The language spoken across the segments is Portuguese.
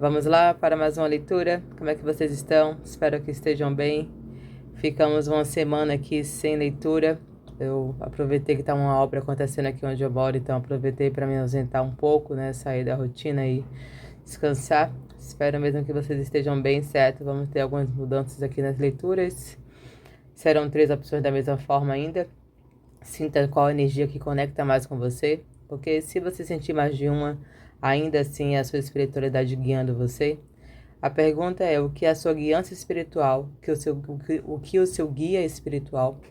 Vamos lá para mais uma leitura. Como é que vocês estão? Espero que estejam bem. Ficamos uma semana aqui sem leitura. Eu aproveitei que está uma obra acontecendo aqui onde eu moro, então aproveitei para me ausentar um pouco, né? Sair da rotina e descansar. Espero mesmo que vocês estejam bem, certo? Vamos ter algumas mudanças aqui nas leituras. Serão 3 opções da mesma forma ainda. Sinta qual energia que conecta mais com você, porque se você sentir mais de uma, ainda assim é a sua espiritualidade guiando você. A pergunta é o que a sua guiança espiritual, o que o seu guia espiritual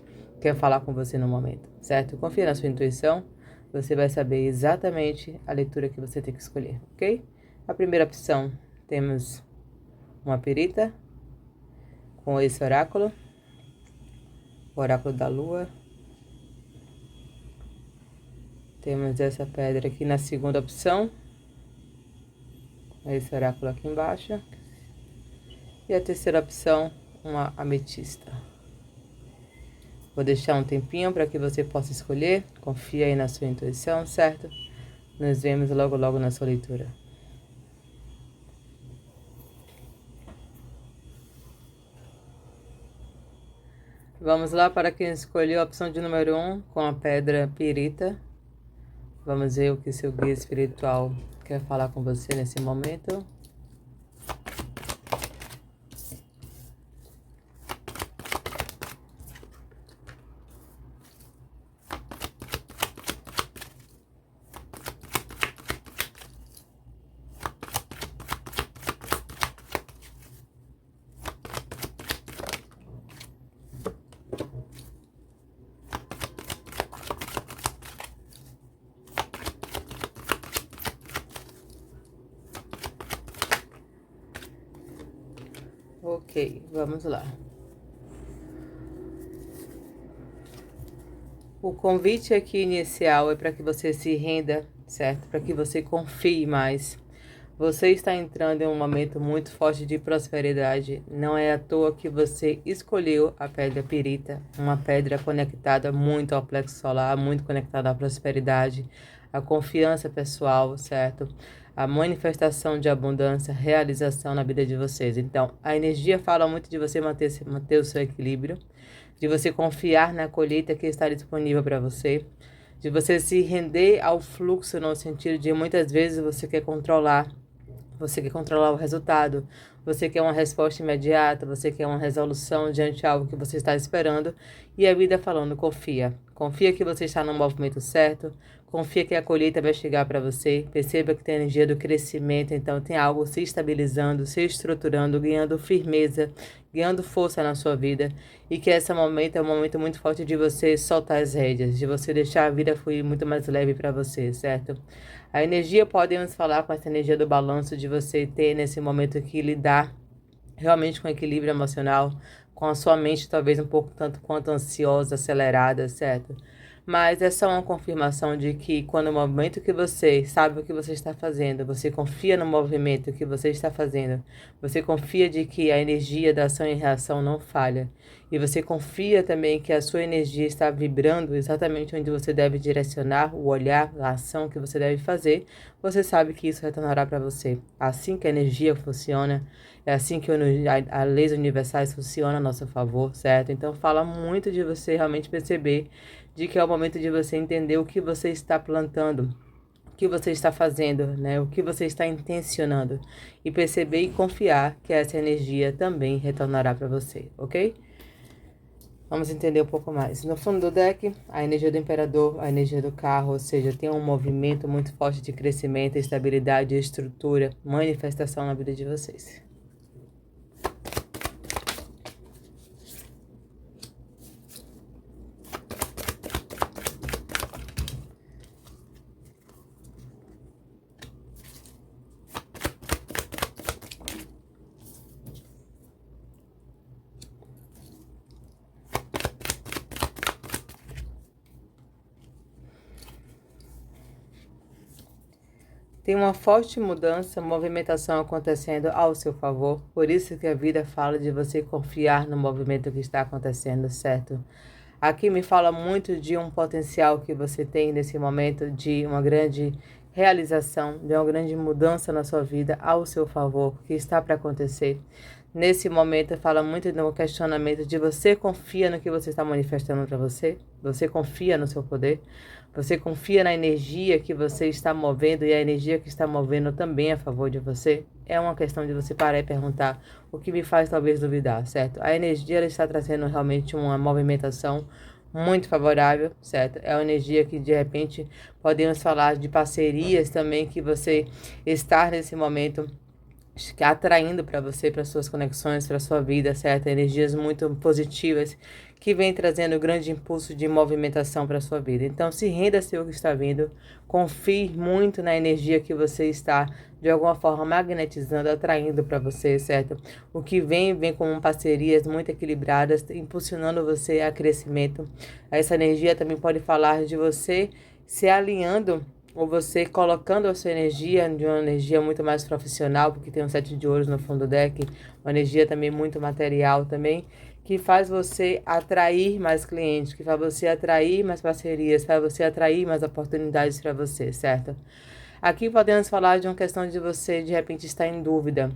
quer falar com você no momento, certo? Confia na sua intuição, você vai saber exatamente a leitura que você tem que escolher, ok? A primeira opção, temos uma perita com esse oráculo, o oráculo da lua. Temos essa pedra aqui na segunda opção, esse oráculo aqui embaixo. E a terceira opção, uma ametista. Vou deixar um tempinho para que você possa escolher. Confia aí na sua intuição, certo? Nos vemos logo logo na sua leitura. Vamos lá para quem escolheu a opção de número 1 com a pedra pirita. Vamos ver o que seu guia espiritual quer falar com você nesse momento. Ok, vamos lá. O convite aqui inicial é para que você se renda, certo? Para que você confie mais. Você está entrando em um momento muito forte de prosperidade. Não é à toa que você escolheu a pedra pirita, uma pedra conectada muito ao plexo solar, muito conectada à prosperidade, à confiança pessoal, certo? A manifestação de abundância, realização na vida de vocês. Então, a energia fala muito de você manter o seu equilíbrio, de você confiar na colheita que está disponível para você, de você se render ao fluxo no sentido de muitas vezes você quer controlar o resultado, você quer uma resposta imediata, você quer uma resolução diante de algo que você está esperando, e a vida falando, confia. Confia que você está no movimento certo, confia que a colheita vai chegar para você, perceba que tem a energia do crescimento, então tem algo se estabilizando, se estruturando, ganhando firmeza, ganhando força na sua vida, e que esse momento é um momento muito forte de você soltar as rédeas, de você deixar a vida fluir muito mais leve para você, certo? A energia, podemos falar com essa energia do balanço, de você ter nesse momento que lidar realmente com equilíbrio emocional, com a sua mente talvez um pouco tanto quanto ansiosa, acelerada, certo? Mas é só uma confirmação de que quando o momento que você sabe o que você está fazendo, você confia no movimento que você está fazendo, você confia de que a energia da ação e reação não falha, e você confia também que a sua energia está vibrando exatamente onde você deve direcionar o olhar, a ação que você deve fazer, você sabe que isso retornará para você. Assim que a energia funciona, é assim que as leis universais funcionam a nosso favor, certo? Então fala muito de você realmente perceber de que é o momento de você entender o que você está plantando, o que você está fazendo, né? O que você está intencionando, e perceber e confiar que essa energia também retornará para você, ok? Vamos entender um pouco mais. No fundo do deck, a energia do imperador, a energia do carro, ou seja, tem um movimento muito forte de crescimento, estabilidade, estrutura, manifestação na vida de vocês. Tem uma forte mudança, movimentação acontecendo ao seu favor. Por isso que a vida fala de você confiar no movimento que está acontecendo, certo? Aqui me fala muito de um potencial que você tem nesse momento, de uma grande realização, de uma grande mudança na sua vida ao seu favor, que está para acontecer. Nesse momento, fala muito no questionamento de você confia no que você está manifestando para você? Você confia no seu poder? Você confia na energia que você está movendo e a energia que está movendo também é a favor de você? É uma questão de você parar e perguntar o que me faz talvez duvidar, certo? A energia ela está trazendo realmente uma movimentação muito favorável, certo? É uma energia que de repente podemos falar de parcerias também que você está nesse momento atraindo para você, para suas conexões, para sua vida, certo? Energias muito positivas que vem trazendo grande impulso de movimentação para sua vida. Então, se renda-se ao que está vindo, confie muito na energia que você está, de alguma forma, magnetizando, atraindo para você, certo? O que vem como parcerias muito equilibradas, impulsionando você a crescimento. Essa energia também pode falar de você se alinhando ou você colocando a sua energia de uma energia muito mais profissional, porque tem um 7 de ouros no fundo do deck, uma energia também muito material também, que faz você atrair mais clientes, que faz você atrair mais parcerias, faz você atrair mais oportunidades para você, certo? Aqui podemos falar de uma questão de você de repente estar em dúvida,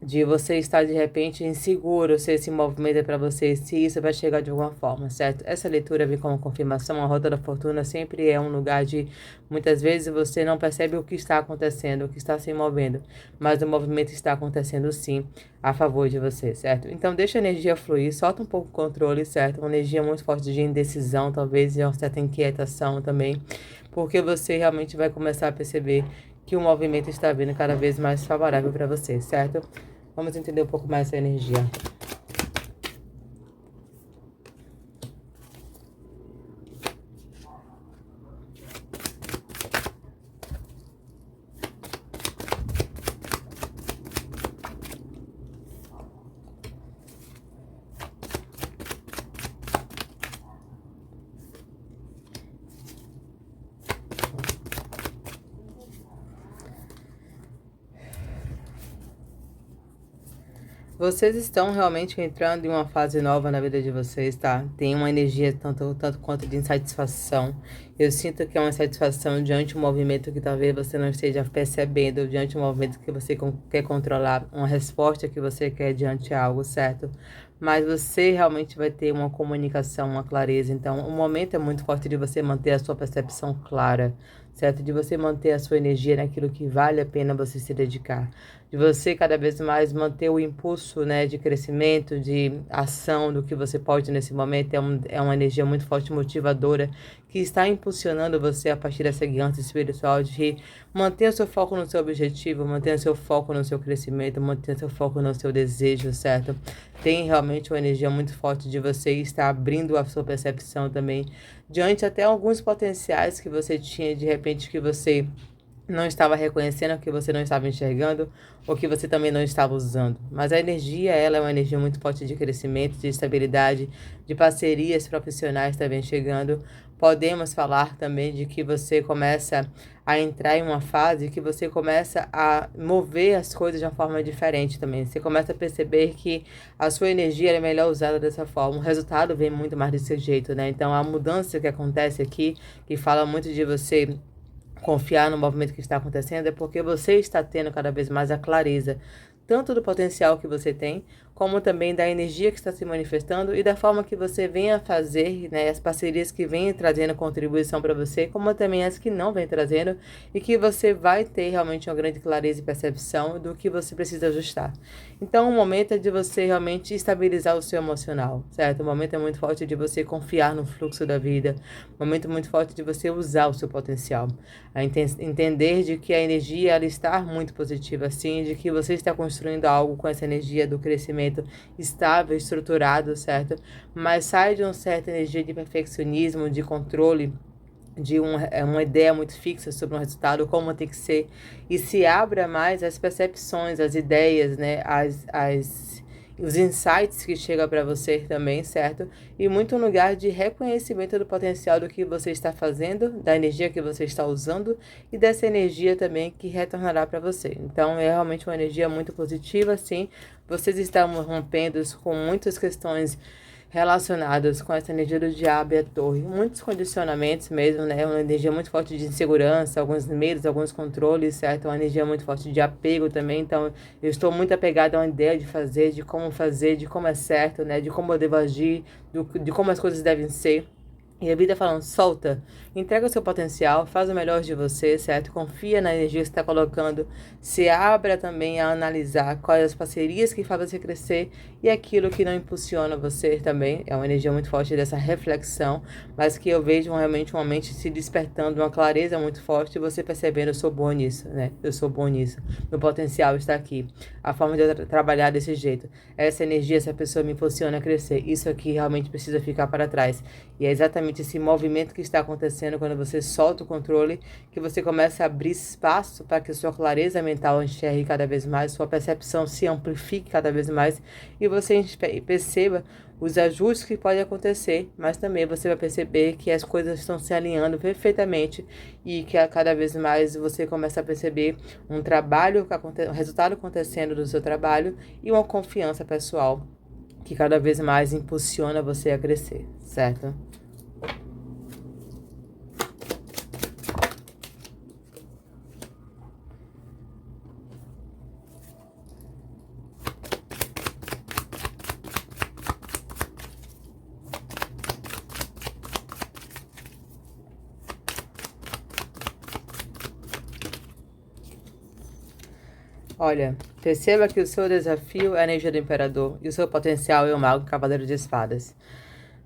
de você estar de repente inseguro se esse movimento é para você, se isso vai chegar de alguma forma, certo? Essa leitura vem como confirmação, a Rota da Fortuna sempre é um lugar de, muitas vezes você não percebe o que está acontecendo, o que está se movendo, mas o movimento está acontecendo sim, a favor de você, certo? Então deixa a energia fluir, solta um pouco o controle, certo? Uma energia muito forte de indecisão, talvez de uma certa inquietação também, porque você realmente vai começar a perceber que o movimento está vindo cada vez mais favorável para você, certo? Vamos entender um pouco mais essa energia. Vocês estão realmente entrando em uma fase nova na vida de vocês, tá? Tem uma energia tanto quanto de insatisfação. Eu sinto que é uma insatisfação diante de um movimento que talvez você não esteja percebendo, diante de um movimento que você quer controlar, uma resposta que você quer diante de algo, certo? Mas você realmente vai ter uma comunicação, uma clareza. Então, o momento é muito forte de você manter a sua percepção clara, certo? De você manter a sua energia naquilo que vale a pena você se dedicar, de você cada vez mais manter o impulso, né, de crescimento, de ação do que você pode nesse momento. É uma energia muito forte, motivadora, que está impulsionando você a partir dessa guiança espiritual de manter o seu foco no seu objetivo, manter o seu foco no seu crescimento, manter o seu foco no seu desejo, certo? Tem realmente uma energia muito forte de você estar abrindo a sua percepção também, diante até alguns potenciais que você tinha, de repente, que você não estava reconhecendo, que você não estava enxergando, ou que você também não estava usando. Mas a energia, ela é uma energia muito forte de crescimento, de estabilidade, de parcerias profissionais também chegando. Podemos falar também de que você começa a entrar em uma fase que você começa a mover as coisas de uma forma diferente também. Você começa a perceber que a sua energia é melhor usada dessa forma. O resultado vem muito mais desse jeito, né? Então, a mudança que acontece aqui, que fala muito de você confiar no movimento que está acontecendo, é porque você está tendo cada vez mais a clareza, tanto do potencial que você tem, como também da energia que está se manifestando e da forma que você vem a fazer, né, as parcerias que vêm trazendo contribuição para você, como também as que não vêm trazendo, e que você vai ter realmente uma grande clareza e percepção do que você precisa ajustar. Então, o momento é de você realmente estabilizar o seu emocional, certo? O momento é muito forte de você confiar no fluxo da vida, o momento muito forte de você usar o seu potencial, a entender de que a energia ela está muito positiva, assim, de que você está construindo algo com essa energia do crescimento estável, estruturado, certo? Mas sai de uma certa energia de perfeccionismo, de controle, de uma ideia muito fixa sobre um resultado, como tem que ser, e se abra mais às percepções, às ideias, né? Os insights que chegam para você também, certo? E muito um lugar de reconhecimento do potencial do que você está fazendo, da energia que você está usando e dessa energia também que retornará para você. Então, é realmente uma energia muito positiva, sim. Vocês estão rompendo com muitas questões relacionadas com essa energia do diabo e a torre. Muitos condicionamentos mesmo, né? Uma energia muito forte de insegurança, alguns medos, alguns controles, certo? Uma energia muito forte de apego também. Então, eu estou muito apegada a uma ideia de fazer, de como é certo, né? De como eu devo agir, de como as coisas devem ser. E a vida falando, solta, entrega o seu potencial, faz o melhor de você, certo? Confia na energia que você está colocando, se abra também a analisar quais as parcerias que fazem você crescer e aquilo que não impulsiona você também. É uma energia muito forte dessa reflexão, mas que eu vejo realmente uma mente se despertando, uma clareza muito forte e você percebendo, eu sou bom nisso, né? Eu sou bom nisso, meu potencial está aqui. A forma de eu trabalhar desse jeito, essa energia, essa pessoa me impulsiona a crescer, isso aqui realmente precisa ficar para trás. E é exatamente esse movimento que está acontecendo quando você solta o controle, que você começa a abrir espaço para que a sua clareza mental enxergue cada vez mais, sua percepção se amplifique cada vez mais e você perceba os ajustes que podem acontecer, mas também você vai perceber que as coisas estão se alinhando perfeitamente e que a cada vez mais você começa a perceber um trabalho, um resultado acontecendo do seu trabalho e uma confiança pessoal que cada vez mais impulsiona você a crescer, certo? Olha, perceba que o seu desafio é a energia do imperador e o seu potencial é o mago cavaleiro de espadas.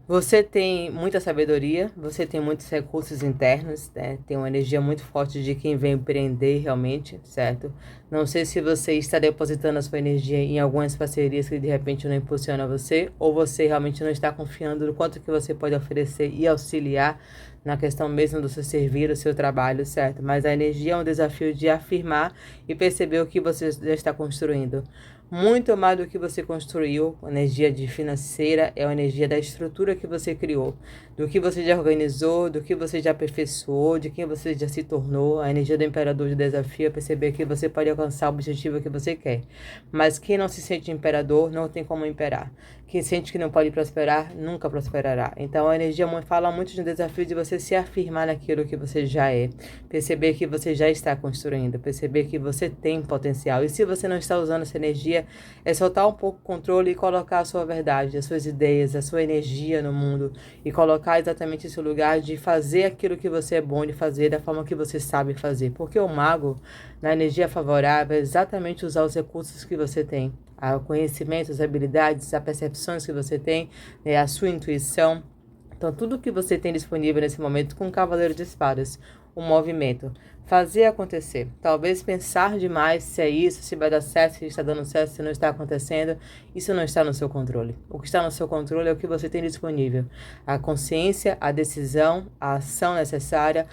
Você tem muita sabedoria, você tem muitos recursos internos, né? Tem uma energia muito forte de quem vem empreender realmente, certo? Não sei se você está depositando a sua energia em algumas parcerias que de repente não impulsionam você, ou você realmente não está confiando no quanto que você pode oferecer e auxiliar na questão mesmo do seu servir, do seu trabalho, certo? Mas a energia é um desafio de afirmar e perceber o que você já está construindo. Muito mais do que você construiu, a energia de financeira é a energia da estrutura que você criou, do que você já organizou, do que você já aperfeiçoou, de quem você já se tornou. A energia do imperador de desafio é perceber que você pode alcançar o objetivo que você quer. Mas quem não se sente imperador não tem como imperar. Quem sente que não pode prosperar, nunca prosperará. Então a energia fala muito de um desafio de você se afirmar naquilo que você já é. Perceber que você já está construindo, perceber que você tem potencial. E se você não está usando essa energia, é soltar um pouco o controle e colocar a sua verdade, as suas ideias, a sua energia no mundo e colocar exatamente esse lugar de fazer aquilo que você é bom de fazer da forma que você sabe fazer. Porque o mago, na energia favorável, é exatamente usar os recursos que você tem, o conhecimento, as habilidades, as percepções que você tem, a sua intuição. Então, tudo que você tem disponível nesse momento com o Cavaleiro de Espadas, o movimento, fazer acontecer. Talvez pensar demais se é isso, se vai dar certo, se está dando certo, se não está acontecendo, isso não está no seu controle. O que está no seu controle é o que você tem disponível. A consciência, a decisão, a ação necessária,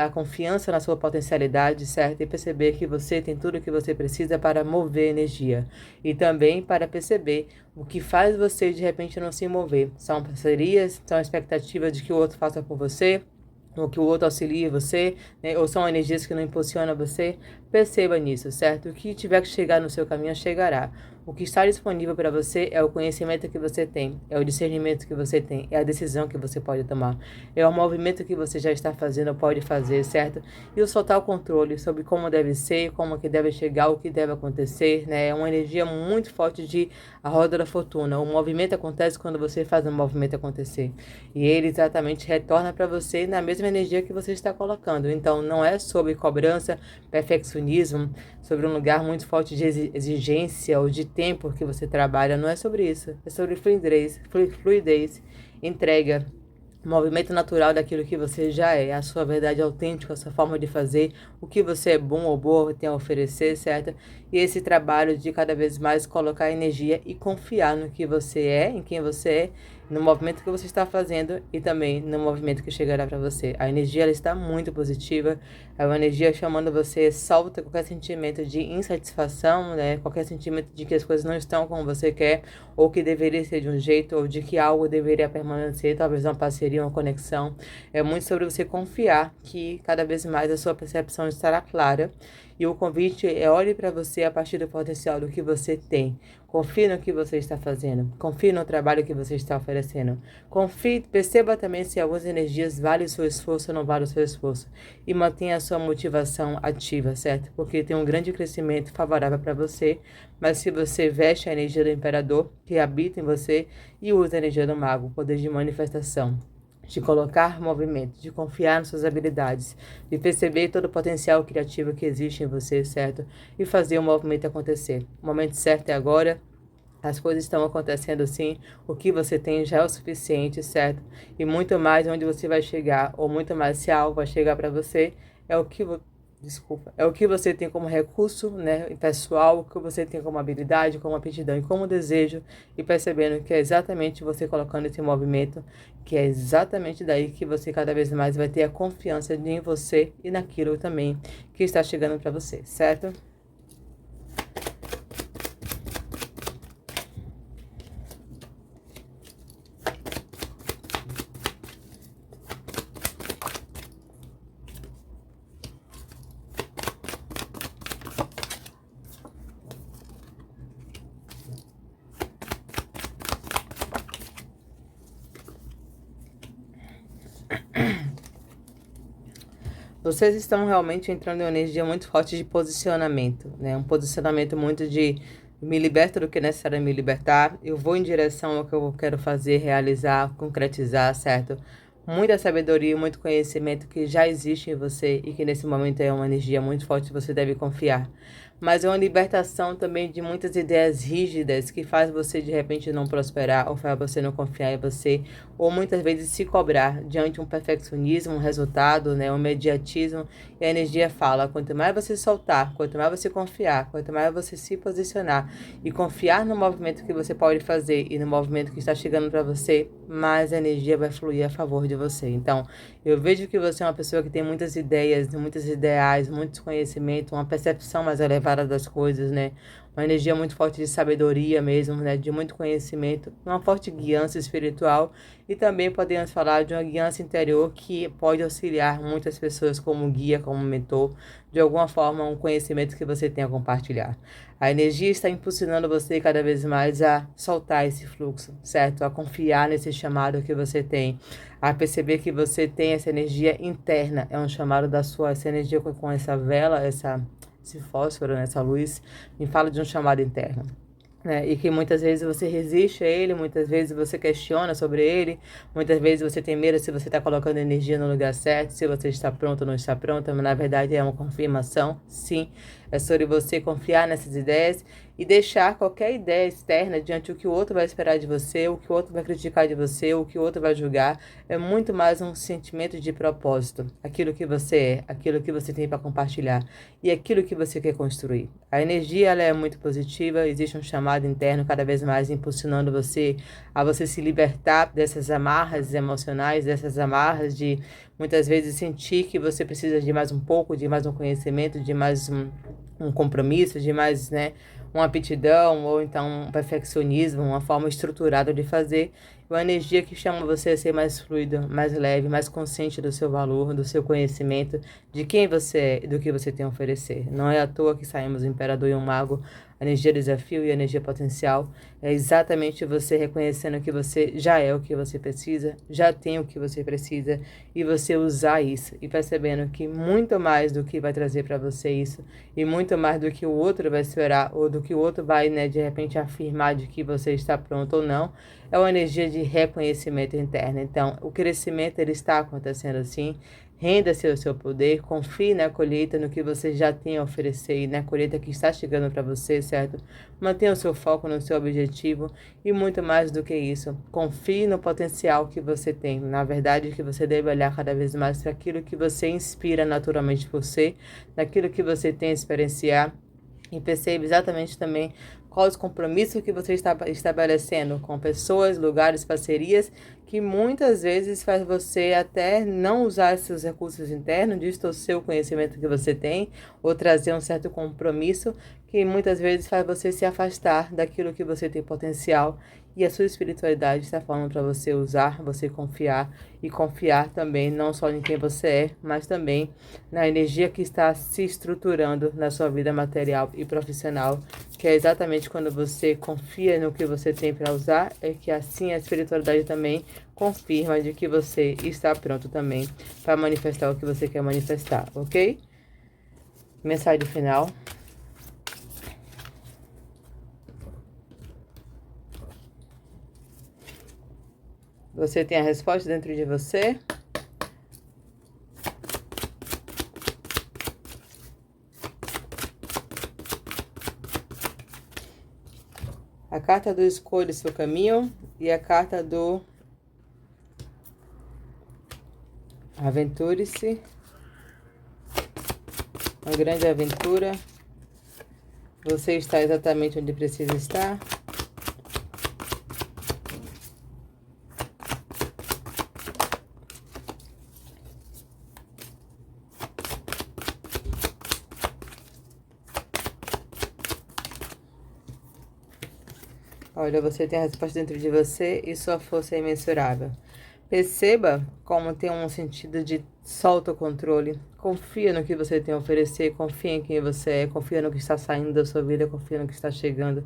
a confiança na sua potencialidade, certo? E perceber que você tem tudo o que você precisa para mover energia. E também para perceber o que faz você de repente não se mover. São parcerias, são expectativas de que o outro faça por você, ou que o outro auxilie você, né? Ou são energias que não impulsionam você. Perceba nisso, certo? O que tiver que chegar no seu caminho, chegará. O que está disponível para você é o conhecimento que você tem, é o discernimento que você tem, é a decisão que você pode tomar, é o movimento que você já está fazendo ou pode fazer, certo? E o soltar o controle sobre como deve ser, como que deve chegar, o que deve acontecer, né? É uma energia muito forte de a roda da fortuna. O movimento acontece quando você faz o movimento acontecer. E ele exatamente retorna para você na mesma energia que você está colocando. Então, não é sobre cobrança, perfeccionismo, sobre um lugar muito forte de exigência ou de tempo que você trabalha. Não é sobre isso. É sobre fluidez, entrega, movimento natural daquilo que você já é, a sua verdade autêntica, a sua forma de fazer, o que você é bom ou boa tem a oferecer, certo? E esse trabalho de cada vez mais colocar energia e confiar no que você é, em quem você é, no movimento que você está fazendo e também no movimento que chegará para você. A energia ela está muito positiva, é uma energia chamando você, solta qualquer sentimento de insatisfação, né? Qualquer sentimento de que as coisas não estão como você quer, ou que deveria ser de um jeito, ou de que algo deveria permanecer, talvez uma parceria, uma conexão. É muito sobre você confiar que cada vez mais a sua percepção estará clara E o convite é: olhe para você a partir do potencial do que você tem. Confie no que você está fazendo. Confie no trabalho que você está oferecendo. Confie, perceba também se algumas energias valem o seu esforço ou não valem o seu esforço. E mantenha a sua motivação ativa, certo? Porque tem um grande crescimento favorável para você. Mas se você veste a energia do imperador que habita em você e usa a energia do mago, o poder de manifestação, de colocar movimento, de confiar nas suas habilidades, de perceber todo o potencial criativo que existe em você, certo? E fazer o movimento acontecer. O momento certo é agora. As coisas estão acontecendo assim, o que você tem já é o suficiente, certo? E muito mais onde você vai chegar, ou muito mais se algo vai chegar para você, é o que é o que você tem como recurso, né, pessoal, o que você tem como habilidade, como aptidão e como desejo, e percebendo que é exatamente você colocando esse movimento, que é exatamente daí que você cada vez mais vai ter a confiança em você e naquilo também que está chegando para você, certo? Vocês estão realmente entrando em uma energia muito forte de posicionamento, né? Um posicionamento muito de me liberto do que é necessário me libertar, eu vou em direção ao que eu quero fazer, realizar, concretizar, certo? Muita sabedoria, muito conhecimento que já existe em você e que nesse momento é uma energia muito forte, você deve confiar. Mas é uma libertação também de muitas ideias rígidas que faz você de repente não prosperar ou faz você não confiar em você, ou muitas vezes se cobrar diante de um perfeccionismo, um resultado, né, um imediatismo. E a energia fala: quanto mais você soltar, quanto mais você confiar, quanto mais você se posicionar e confiar no movimento que você pode fazer e no movimento que está chegando para você, mais a energia vai fluir a favor de você. Então, eu vejo que você é uma pessoa que tem muitas ideias, muitos ideais, muito conhecimento, uma percepção mais elevada das coisas, né? Uma energia muito forte de sabedoria mesmo, né? De muito conhecimento, uma forte guiança espiritual e também podemos falar de uma guiança interior que pode auxiliar muitas pessoas como guia, como mentor, de alguma forma um conhecimento que você tem a compartilhar. A energia está impulsionando você cada vez mais a soltar esse fluxo, certo? A confiar nesse chamado que você tem, a perceber que você tem essa energia interna, é um chamado da sua, essa energia com essa vela, esse fósforo, né, essa luz, me fala de um chamado interno. Né? E que muitas vezes você resiste a ele, muitas vezes você questiona sobre ele, muitas vezes você tem medo se você está colocando energia no lugar certo, se você está pronto ou não está pronta, mas na verdade é uma confirmação, sim, é sobre você confiar nessas ideias e deixar qualquer ideia externa diante do que o outro vai esperar de você, o que o outro vai criticar de você, o que o outro vai julgar, é muito mais um sentimento de propósito, aquilo que você é, aquilo que você tem para compartilhar e aquilo que você quer construir. A energia ela é muito positiva, existe um chamado interno cada vez mais impulsionando você a você se libertar dessas amarras emocionais, dessas amarras de muitas vezes sentir que você precisa de mais um pouco, de mais um conhecimento, de mais um compromisso, de mais, né, uma aptidão ou então um perfeccionismo, uma forma estruturada de fazer, uma energia que chama você a ser mais fluido, mais leve, mais consciente do seu valor, do seu conhecimento, de quem você é e do que você tem a oferecer. Não é à toa que saímos o Imperador e o Mago, a energia desafio e a energia potencial. É exatamente você reconhecendo que você já é o que você precisa, já tem o que você precisa, e você usar isso e percebendo que muito mais do que vai trazer para você isso, e muito mais do que o outro vai esperar, ou do que o outro vai, né, de repente afirmar de que você está pronto ou não, é uma energia de reconhecimento interno. Então, o crescimento ele está acontecendo assim. Renda-se ao seu poder, confie na colheita, no que você já tem a oferecer e na colheita que está chegando para você, certo? Mantenha o seu foco no seu objetivo e muito mais do que isso, confie no potencial que você tem. Na verdade, que você deve olhar cada vez mais para aquilo que você inspira naturalmente por ser, naquilo que você tem a experienciar e perceba exatamente também Qual os compromissos que você está estabelecendo com pessoas, lugares, parcerias, que muitas vezes faz você até não usar seus recursos internos, distorcer o conhecimento que você tem, ou trazer um certo compromisso, que muitas vezes faz você se afastar daquilo que você tem potencial. E a sua espiritualidade está falando para você usar, você confiar, e confiar também não só em quem você é, mas também na energia que está se estruturando na sua vida material e profissional, que é exatamente quando você confia no que você tem para usar, é que assim a espiritualidade também confirma de que você está pronto também para manifestar o que você quer manifestar, ok? Mensagem final. Você tem a resposta dentro de você? A carta do escolha seu caminho e a carta do aventure-se. Uma grande aventura. Você está exatamente onde precisa estar. Olha, você tem a resposta dentro de você e sua força é imensurável. Perceba como tem um sentido de solta o controle. Confia no que você tem a oferecer, confia em quem você é, confia no que está saindo da sua vida, confia no que está chegando.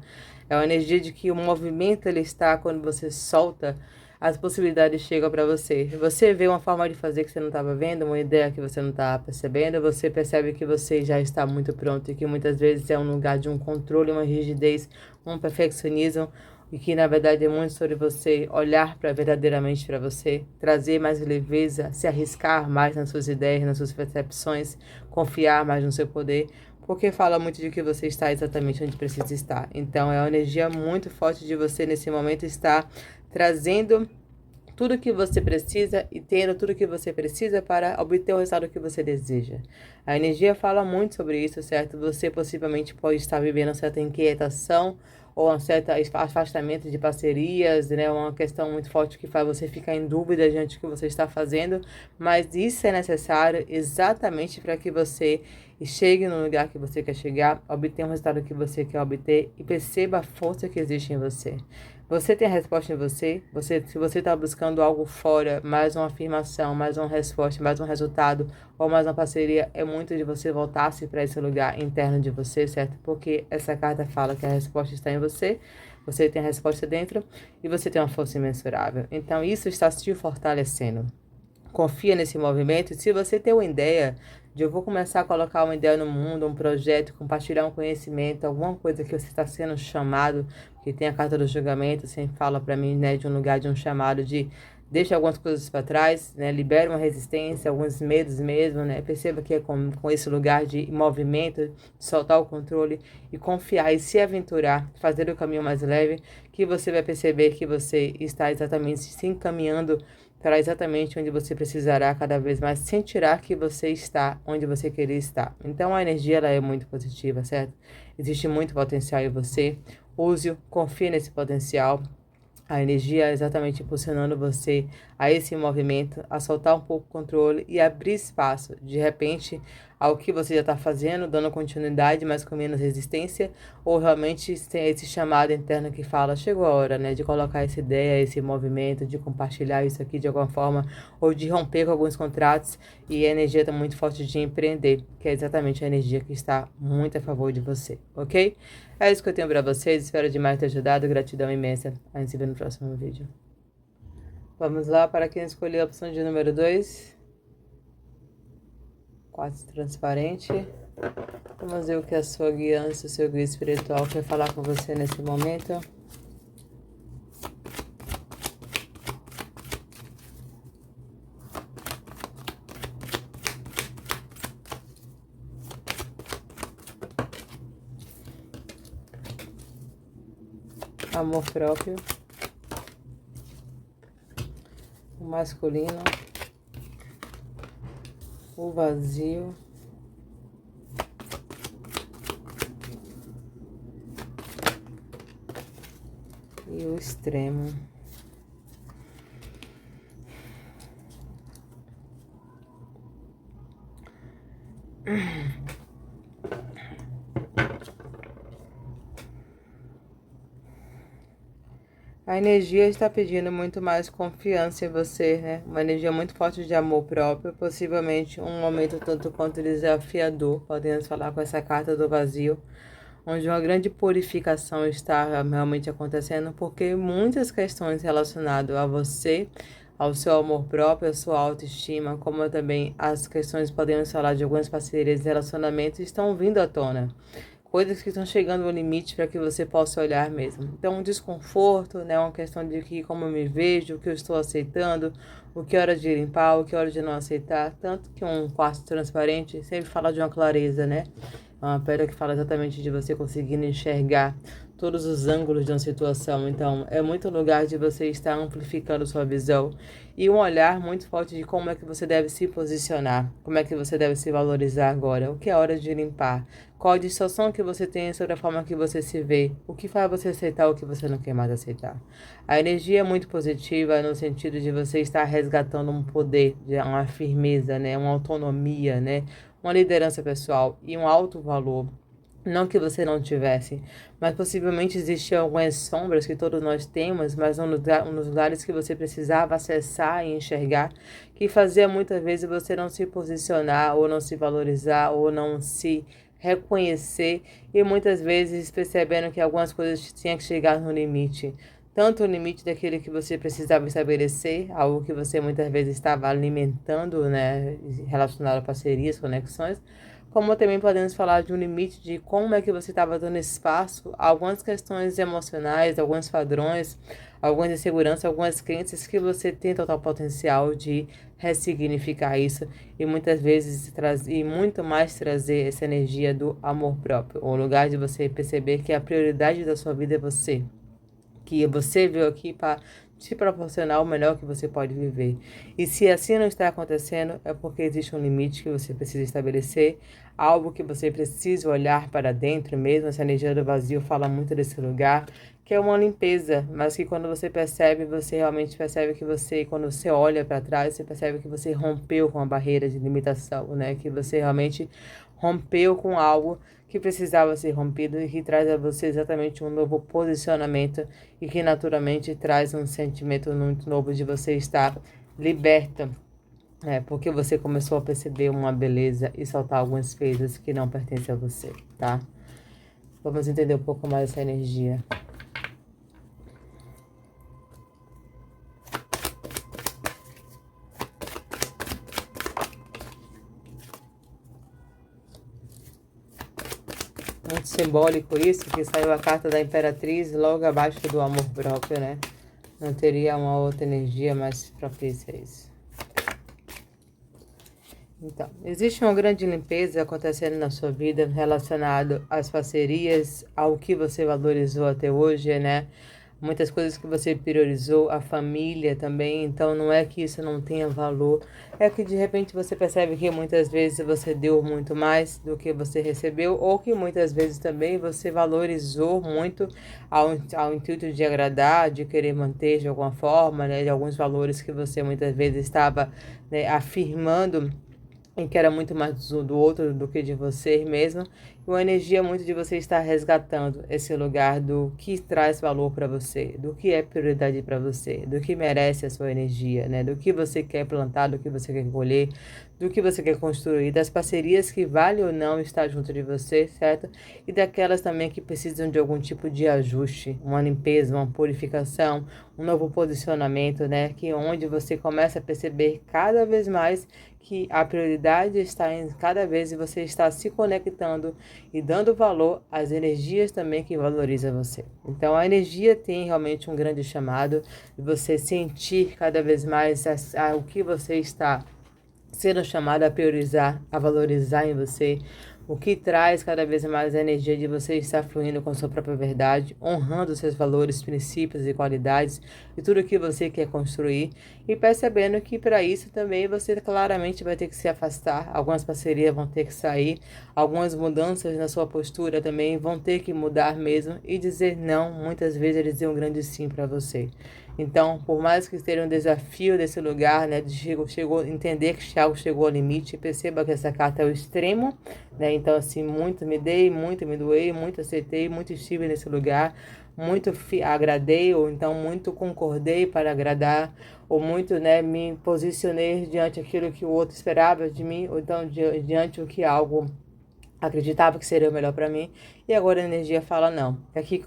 É uma energia de que o movimento ele está quando você solta, as possibilidades chegam para você. Você vê uma forma de fazer que você não estava vendo, uma ideia que você não estava percebendo, você percebe que você já está muito pronto e que muitas vezes é um lugar de um controle, uma rigidez, um perfeccionismo, e que na verdade é muito sobre você olhar para verdadeiramente para você, trazer mais leveza, se arriscar mais nas suas ideias, nas suas percepções, confiar mais no seu poder, porque fala muito de que você está exatamente onde precisa estar. Então é uma energia muito forte de você nesse momento estar trazendo tudo que você precisa e tendo tudo que você precisa para obter o resultado que você deseja. A energia fala muito sobre isso, certo? Você possivelmente pode estar vivendo uma certa inquietação ou um certo afastamento de parcerias, né? Uma questão muito forte que faz você ficar em dúvida diante do que você está fazendo, mas isso é necessário exatamente para que você chegue no lugar que você quer chegar, obtenha o resultado que você quer obter e perceba a força que existe em você. Você tem a resposta em você. Se você está buscando algo fora, mais uma afirmação, mais uma resposta, mais um resultado ou mais uma parceria, é muito de você voltar-se para esse lugar interno de você, certo? Porque essa carta fala que a resposta está em você, você tem a resposta dentro e você tem uma força imensurável. Então, isso está te fortalecendo. Confia nesse movimento. E se você tem uma ideia de eu vou começar a colocar uma ideia no mundo, um projeto, compartilhar um conhecimento, alguma coisa que você está sendo chamado, que tem a carta do julgamento, sempre fala para mim, né, de um lugar de um chamado de deixa algumas coisas para trás, né, libera uma resistência, alguns medos mesmo, né, perceba que é com esse lugar de movimento, de soltar o controle e confiar e se aventurar, fazer o caminho mais leve, que você vai perceber que você está exatamente se encaminhando para exatamente onde você precisará cada vez mais, sentirá que você está onde você queria estar. Então a energia ela é muito positiva, certo? Existe muito potencial em você. Use-o, confie nesse potencial. A energia é exatamente impulsionando você a esse movimento, a soltar um pouco o controle e abrir espaço, de repente, ao que você já está fazendo, dando continuidade, mas com menos resistência, ou realmente tem esse chamado interno que fala, chegou a hora, né, de colocar essa ideia, esse movimento, de compartilhar isso aqui de alguma forma, ou de romper com alguns contratos, e a energia está muito forte de empreender, que é exatamente a energia que está muito a favor de você, ok? É isso que eu tenho para vocês, espero demais ter ajudado, gratidão imensa. A gente se vê no próximo vídeo. Vamos lá, para quem escolheu a opção de número 2. Quartzo transparente. Vamos ver o que a sua guiança, o seu guia espiritual quer falar com você nesse momento. Amor próprio. O masculino. O vazio. e o extremo. A energia está pedindo muito mais confiança em você, né? Uma energia muito forte de amor próprio, possivelmente um momento tanto quanto desafiador, podemos falar com essa carta do vazio, onde uma grande purificação está realmente acontecendo, porque muitas questões relacionadas a você, ao seu amor próprio, à sua autoestima, como também as questões, podemos falar de algumas parcerias e relacionamentos, estão vindo à tona. Coisas que estão chegando ao limite para que você possa olhar mesmo. Então, um desconforto, né? Uma questão de que como eu me vejo, o que eu estou aceitando, o que é hora de limpar, o que é hora de não aceitar. Tanto que um quartzo transparente sempre fala de uma clareza, né? É uma pedra que fala exatamente de você conseguindo enxergar todos os ângulos de uma situação. Então, é muito lugar de você estar amplificando sua visão e um olhar muito forte de como é que você deve se posicionar, como é que você deve se valorizar agora, o que é hora de limpar, qual a distorção que você tem sobre a forma que você se vê, o que faz você aceitar o que você não quer mais aceitar. A energia é muito positiva no sentido de você estar resgatando um poder, uma firmeza, né, uma autonomia, né, uma liderança pessoal e um alto valor. Não que você não tivesse, mas possivelmente existiam algumas sombras que todos nós temos, mas nos lugares que você precisava acessar e enxergar, que fazia muitas vezes você não se posicionar, ou não se valorizar, ou não se reconhecer, e muitas vezes percebendo que algumas coisas tinham que chegar no limite. Tanto o limite daquele que você precisava estabelecer, algo que você muitas vezes estava alimentando, né, relacionado a parcerias, conexões, como também podemos falar de um limite de como é que você estava dando espaço a algumas questões emocionais, alguns padrões, algumas inseguranças, algumas crenças que você tem total potencial de ressignificar isso e muitas vezes trazer, muito mais trazer essa energia do amor próprio, o lugar de você perceber que a prioridade da sua vida é você, que você veio aqui para te proporcionar o melhor que você pode viver. E se assim não está acontecendo, é porque existe um limite que você precisa estabelecer, algo que você precisa olhar para dentro mesmo. Essa energia do vazio fala muito desse lugar, que é uma limpeza, mas que quando você percebe, você realmente percebe que você, quando você olha para trás, você percebe que você rompeu com a barreira de limitação, né? Que você realmente rompeu com algo que precisava ser rompido e que traz a você exatamente um novo posicionamento e que naturalmente traz um sentimento muito novo de você estar liberta, porque você começou a perceber uma beleza e soltar algumas coisas que não pertencem a você, tá? Vamos entender um pouco mais essa energia. Muito simbólico isso, que saiu a carta da Imperatriz logo abaixo do amor próprio, né? Não teria uma outra energia mais propícia a isso. Então, existe uma grande limpeza acontecendo na sua vida relacionado às parcerias, ao que você valorizou até hoje, né? Muitas coisas que você priorizou, a família também, então não é que isso não tenha valor, é que de repente você percebe que muitas vezes você deu muito mais do que você recebeu, ou que muitas vezes também você valorizou muito ao intuito de agradar, de querer manter de alguma forma, né? De alguns valores que você muitas vezes estava, né, afirmando em que era muito mais do outro do que de você mesmo, e uma energia muito de você estar resgatando esse lugar do que traz valor para você, do que é prioridade para você, do que merece a sua energia, né? Do que você quer plantar, do que você quer colher, do que você quer construir, das parcerias que vale ou não estar junto de você, certo? E daquelas também que precisam de algum tipo de ajuste, uma limpeza, uma purificação, um novo posicionamento, né? Que onde você começa a perceber cada vez mais que a prioridade está em cada vez você está se conectando e dando valor às energias também que valorizam você. Então a energia tem realmente um grande chamado de você sentir cada vez mais o que você está sendo chamado a priorizar, a valorizar em você, o que traz cada vez mais a energia de você estar fluindo com a sua própria verdade, honrando seus valores, princípios e qualidades e tudo que você quer construir, e percebendo que para isso também você claramente vai ter que se afastar, algumas parcerias vão ter que sair, algumas mudanças na sua postura também vão ter que mudar mesmo, e dizer não, muitas vezes é dizer um grande sim para você. Então, por mais que esteja um desafio desse lugar, né, de entender que algo chegou ao limite, perceba que essa carta é o extremo, né? Então, assim, muito me dei, muito me doei, muito aceitei, muito estive nesse lugar, muito agradei, ou então muito concordei para agradar, ou muito, né, me posicionei diante daquilo que o outro esperava de mim, ou então diante do que algo acreditava que seria o melhor para mim, e agora a energia fala não, é aqui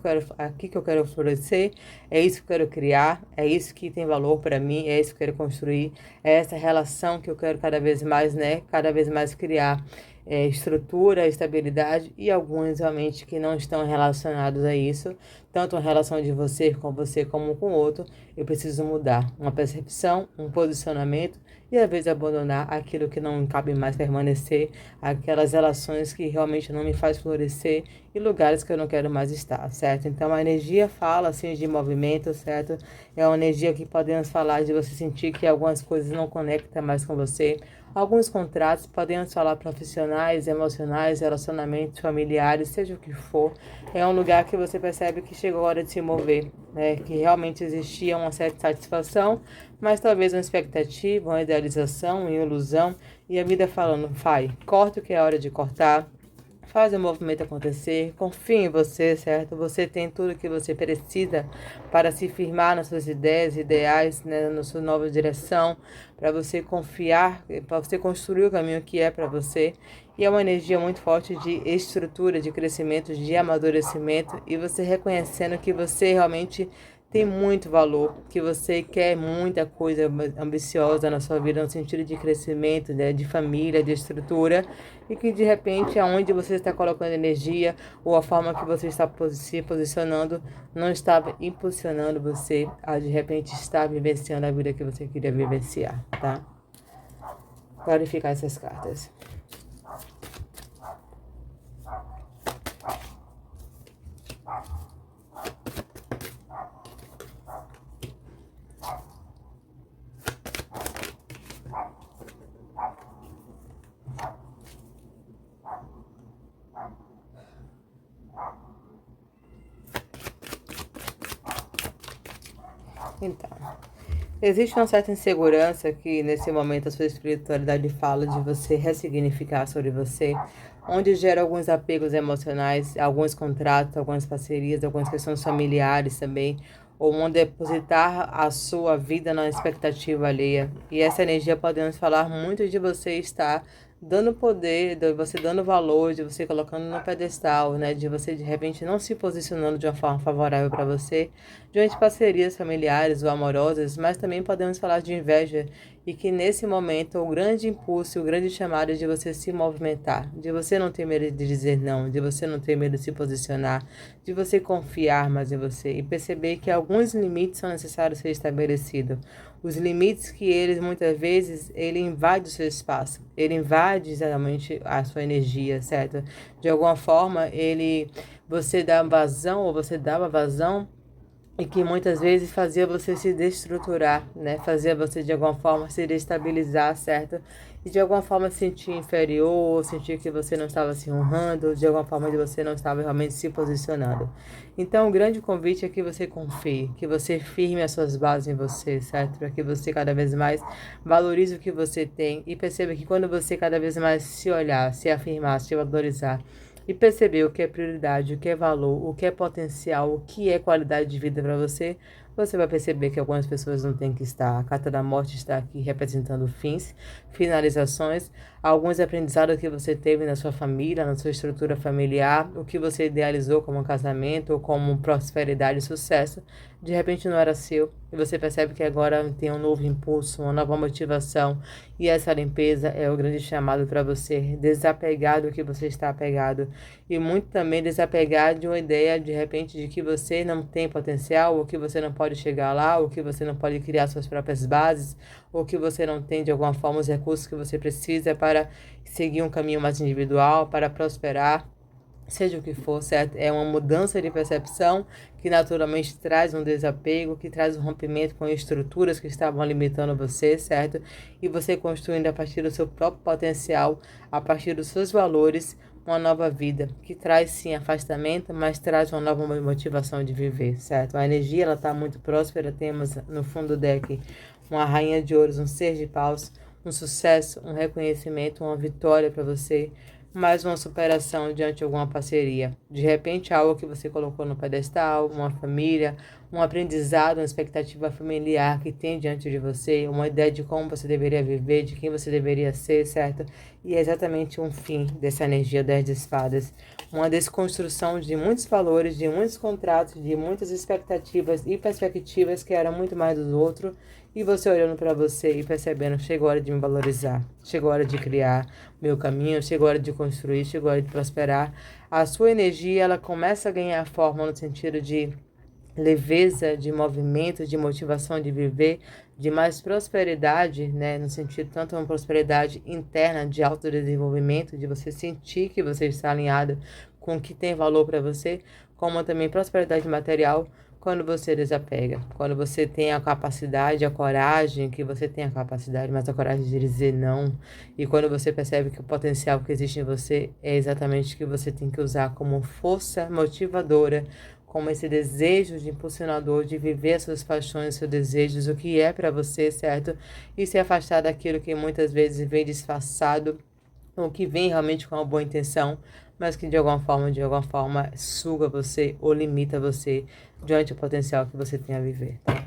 que eu quero florescer, é isso que eu quero criar, é isso que tem valor para mim, é isso que eu quero construir, é essa relação que eu quero cada vez mais, né, cada vez mais criar. Estrutura, estabilidade, e alguns realmente que não estão relacionados a isso, tanto a relação de você como com o outro, eu preciso mudar uma percepção, um posicionamento, e às vezes abandonar aquilo que não cabe mais permanecer, aquelas relações que realmente não me faz florescer, e lugares que eu não quero mais estar, certo? Então a energia fala assim de movimento, certo? É uma energia que podemos falar de você sentir que algumas coisas não conectam mais com você. Alguns contratos, podemos falar profissionais, emocionais, relacionamentos familiares, seja o que for. É um lugar que você percebe que chegou a hora de se mover, né? Que realmente existia uma certa satisfação, mas talvez uma expectativa, uma idealização, uma ilusão, e a vida falando, vai, corta o que é hora de cortar, faz o movimento acontecer, confie em você, certo? Você tem tudo que você precisa para se firmar nas suas ideias, ideais, né, na sua nova direção, para você confiar, para você construir o caminho que é para você. E é uma energia muito forte de estrutura, de crescimento, de amadurecimento, e você reconhecendo que você realmente tem muito valor, que você quer muita coisa ambiciosa na sua vida, no sentido de crescimento, né, de família, de estrutura, e que de repente aonde você está colocando energia ou a forma que você está se posicionando não estava impulsionando você a de repente estar vivenciando a vida que você queria vivenciar, tá? Clarificar essas cartas. Então, existe uma certa insegurança que nesse momento a sua espiritualidade fala de você ressignificar sobre você, onde gera alguns apegos emocionais, alguns contratos, algumas parcerias, algumas questões familiares também, ou onde depositar a sua vida na expectativa alheia. E essa energia podemos falar muito de você estar dando poder, de você dando valor, de você colocando no pedestal, né? De você de repente não se posicionando de uma forma favorável para você, diante de parcerias familiares ou amorosas, mas também podemos falar de inveja, e que nesse momento o grande impulso, o grande chamado é de você se movimentar, de você não ter medo de dizer não, de você não ter medo de se posicionar, de você confiar mais em você e perceber que alguns limites são necessários ser estabelecidos. Os limites que eles muitas vezes ele invade o seu espaço, ele invade exatamente a sua energia, certo? De alguma forma você dá vazão ou você dava vazão, e que muitas vezes fazia você se destruturar, né? Fazia você de alguma forma se destabilizar, certo? E de alguma forma se sentir inferior, sentir que você não estava se honrando, de alguma forma de você não estava realmente se posicionando. Então, o grande convite é que você confie, que você firme as suas bases em você, certo? Para que você cada vez mais valorize o que você tem e perceba que quando você cada vez mais se olhar, se afirmar, se valorizar, e perceber o que é prioridade, o que é valor, o que é potencial, o que é qualidade de vida para você, você vai perceber que algumas pessoas não têm que estar. A carta da morte está aqui representando fins, finalizações, alguns aprendizados que você teve na sua família, na sua estrutura familiar, o que você idealizou como um casamento ou como prosperidade e sucesso, de repente não era seu, e você percebe que agora tem um novo impulso, uma nova motivação, e essa limpeza é o grande chamado para você desapegar do que você está apegado, e muito também desapegar de uma ideia de repente de que você não tem potencial ou que você não pode pode chegar lá, ou que você não pode criar suas próprias bases, ou que você não tem de alguma forma os recursos que você precisa para seguir um caminho mais individual, para prosperar. Seja o que for, certo? É uma mudança de percepção que naturalmente traz um desapego, que traz um rompimento com estruturas que estavam limitando você, certo? E você construindo a partir do seu próprio potencial, a partir dos seus valores, uma nova vida, que traz sim afastamento, mas traz uma nova motivação de viver, certo? A energia, ela está muito próspera, temos no fundo do deck uma rainha de ouros, um ser de paus, um sucesso, um reconhecimento, uma vitória para você, mais uma superação diante de alguma parceria. De repente, algo que você colocou no pedestal, uma família, um aprendizado, uma expectativa familiar que tem diante de você, uma ideia de como você deveria viver, de quem você deveria ser, certo? E é exatamente um fim dessa energia das espadas. Uma desconstrução de muitos valores, de muitos contratos, de muitas expectativas e perspectivas que eram muito mais do outro. E você olhando para você e percebendo, chegou a hora de me valorizar, chegou a hora de criar meu caminho, chegou a hora de construir, chegou a hora de prosperar. A sua energia, ela começa a ganhar forma no sentido de leveza, de movimento, de motivação de viver, de mais prosperidade, né, no sentido tanto uma prosperidade interna de autodesenvolvimento, de você sentir que você está alinhado com o que tem valor para você, como também prosperidade material, quando você desapega, quando você tem a capacidade, a coragem, que você tem a capacidade, mas a coragem de dizer não, e quando você percebe que o potencial que existe em você é exatamente o que você tem que usar como força motivadora, como esse desejo de impulsionador de viver as suas paixões, seus desejos, o que é para você, certo? E se afastar daquilo que muitas vezes vem disfarçado, ou que vem realmente com uma boa intenção, mas que de alguma forma, suga você ou limita você diante do potencial que você tem a viver, tá?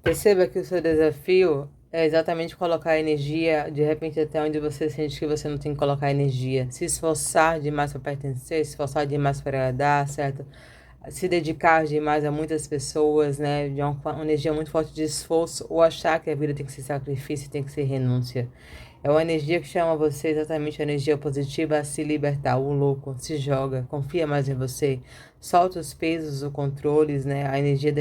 Perceba que o seu desafio é exatamente colocar energia, de repente até onde você sente que você não tem que colocar energia. Se esforçar demais para pertencer, se esforçar demais para agradar, certo? Se dedicar demais a muitas pessoas, né? De uma energia muito forte de esforço, ou achar que a vida tem que ser sacrifício, tem que ser renúncia. É uma energia que chama você exatamente a energia positiva a se libertar, o louco, se joga, confia mais em você, solta os pesos, os controles, né? A energia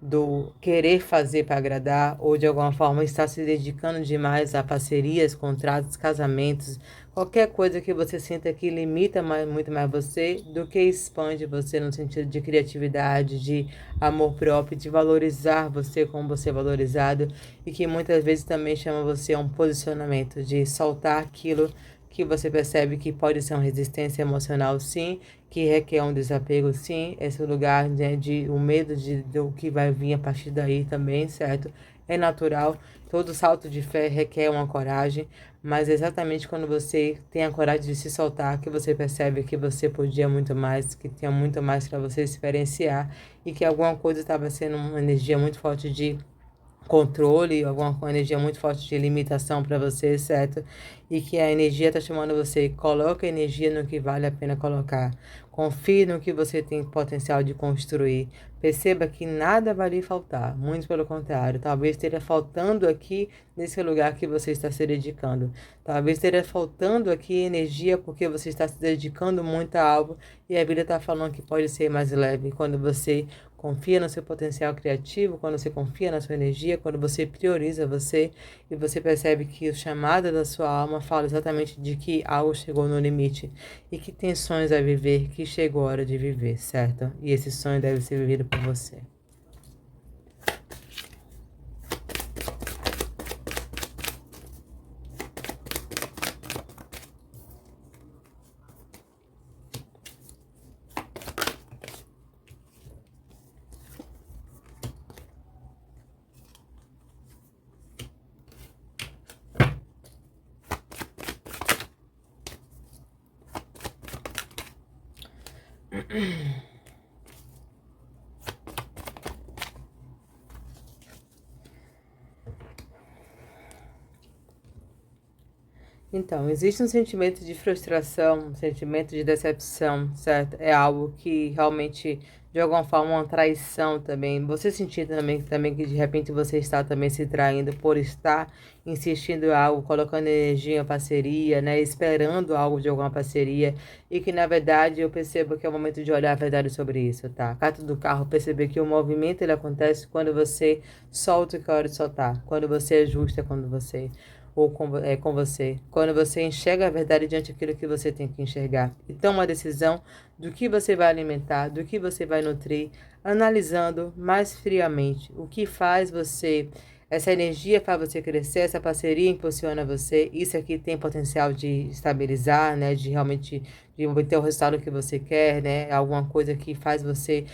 do querer fazer para agradar ou de alguma forma estar se dedicando demais a parcerias, contratos, casamentos, qualquer coisa que você sinta que limita muito mais você do que expande você no sentido de criatividade, de amor próprio, de valorizar você como você é valorizado e que muitas vezes também chama você a um posicionamento, de soltar aquilo que você percebe que pode ser uma resistência emocional, sim, que requer um desapego, sim, esse lugar, né, de o medo do que vai vir a partir daí também, certo? É natural, todo salto de fé requer uma coragem, mas é exatamente quando você tem a coragem de se soltar que você percebe que você podia muito mais, que tinha muito mais para você experienciar e que alguma coisa estava sendo uma energia muito forte de controle, alguma energia muito forte de limitação para você, certo? E que a energia está chamando você, coloca energia no que vale a pena colocar. Confie no que você tem potencial de construir. Perceba que nada vai lhe faltar, muito pelo contrário. Talvez esteja faltando aqui nesse lugar que você está se dedicando. Talvez esteja faltando aqui energia porque você está se dedicando muito a algo e a vida está falando que pode ser mais leve quando você confia no seu potencial criativo, quando você confia na sua energia, quando você prioriza você e você percebe que o chamado da sua alma fala exatamente de que algo chegou no limite e que tem sonhos a viver, que chegou a hora de viver, certo? E esse sonho deve ser vivido por você. Então, existe um sentimento de frustração, um sentimento de decepção, certo? É algo que realmente, de alguma forma, uma traição também. Você sentir também que de repente você está também se traindo por estar insistindo em algo, colocando energia em parceria, né? Esperando algo de alguma parceria. E que, na verdade, eu percebo que é o momento de olhar a verdade sobre isso, tá? Carta do carro, perceber que o movimento ele acontece quando você solta o que é hora de soltar. Quando você ajusta, quando você ou com você, quando você enxerga a verdade diante daquilo que você tem que enxergar e toma uma decisão do que você vai alimentar, do que você vai nutrir, analisando mais friamente o que faz você, essa energia faz você crescer, essa parceria impulsiona você, isso aqui tem potencial de estabilizar, né, de realmente de obter o resultado que você quer, né, alguma coisa que faz você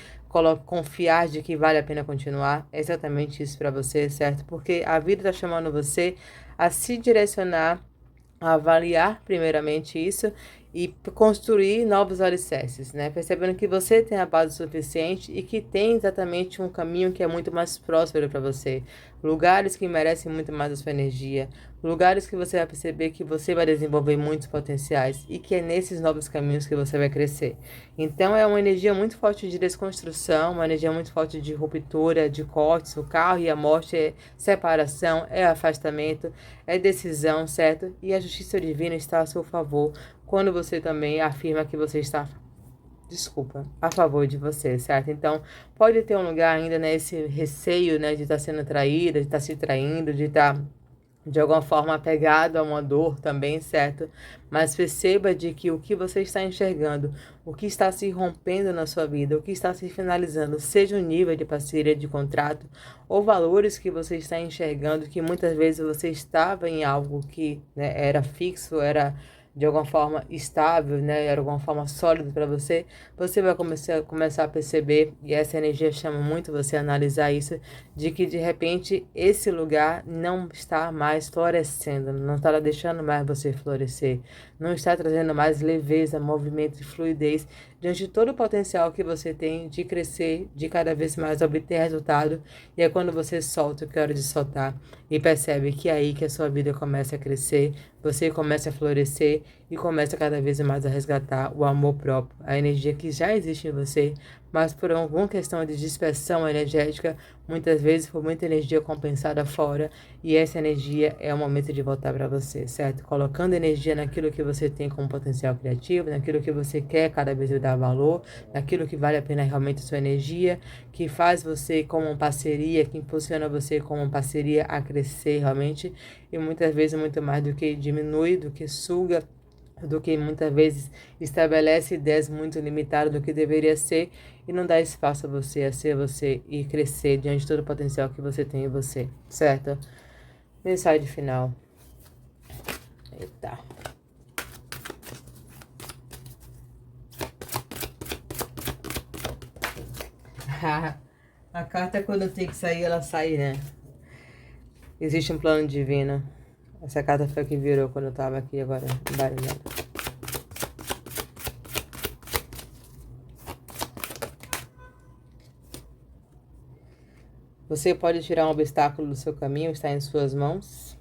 confiar de que vale a pena continuar, é exatamente isso para você, certo? Porque a vida está chamando você a se direcionar, a avaliar primeiramente isso e construir novos alicerces, né? Percebendo que você tem a base suficiente e que tem exatamente um caminho que é muito mais próspero para você. Lugares que merecem muito mais a sua energia, lugares que você vai perceber que você vai desenvolver muitos potenciais e que é nesses novos caminhos que você vai crescer. Então é uma energia muito forte de desconstrução, uma energia muito forte de ruptura, de cortes, o carro e a morte é separação, é afastamento, é decisão, certo? E a justiça divina está a seu favor quando você também afirma que você está, desculpa, a favor de você, certo? Então, pode ter um lugar ainda, né, esse receio, né, de estar sendo traída, de estar se traindo, de estar de alguma forma apegado a uma dor também, certo? Mas perceba de que o que você está enxergando, o que está se rompendo na sua vida, o que está se finalizando, seja o nível de parceria de contrato ou valores que você está enxergando, que muitas vezes você estava em algo que, né, era fixo, era de alguma forma estável, né, era de alguma forma sólido para você, você vai começar a perceber, e essa energia chama muito você a analisar isso, de que de repente esse lugar não está mais florescendo, não está deixando mais você florescer, não está trazendo mais leveza, movimento e fluidez diante de todo o potencial que você tem de crescer, de cada vez mais obter resultado, e é quando você solta o que é hora de soltar e percebe que é aí que a sua vida começa a crescer, você começa a florescer e começa cada vez mais a resgatar o amor próprio, a energia que já existe em você, mas por alguma questão de dispersão energética, muitas vezes por muita energia compensada fora, e essa energia é o momento de voltar para você, certo? Colocando energia naquilo que você tem como potencial criativo, naquilo que você quer cada vez dar valor, naquilo que vale a pena realmente a sua energia, que faz você como uma parceria, que impulsiona você como uma parceria a crescer realmente, e muitas vezes muito mais do que diminui, do que suga, do que muitas vezes estabelece ideias muito limitadas do que deveria ser e não dá espaço a ser você e crescer diante de todo o potencial que você tem em você, certo? Mensagem final. Eita. A carta quando tem que sair, ela sai, né? Existe um plano divino. Essa carta foi a que virou quando eu tava aqui agora, embaralhando. Você pode tirar um obstáculo do seu caminho, está em suas mãos.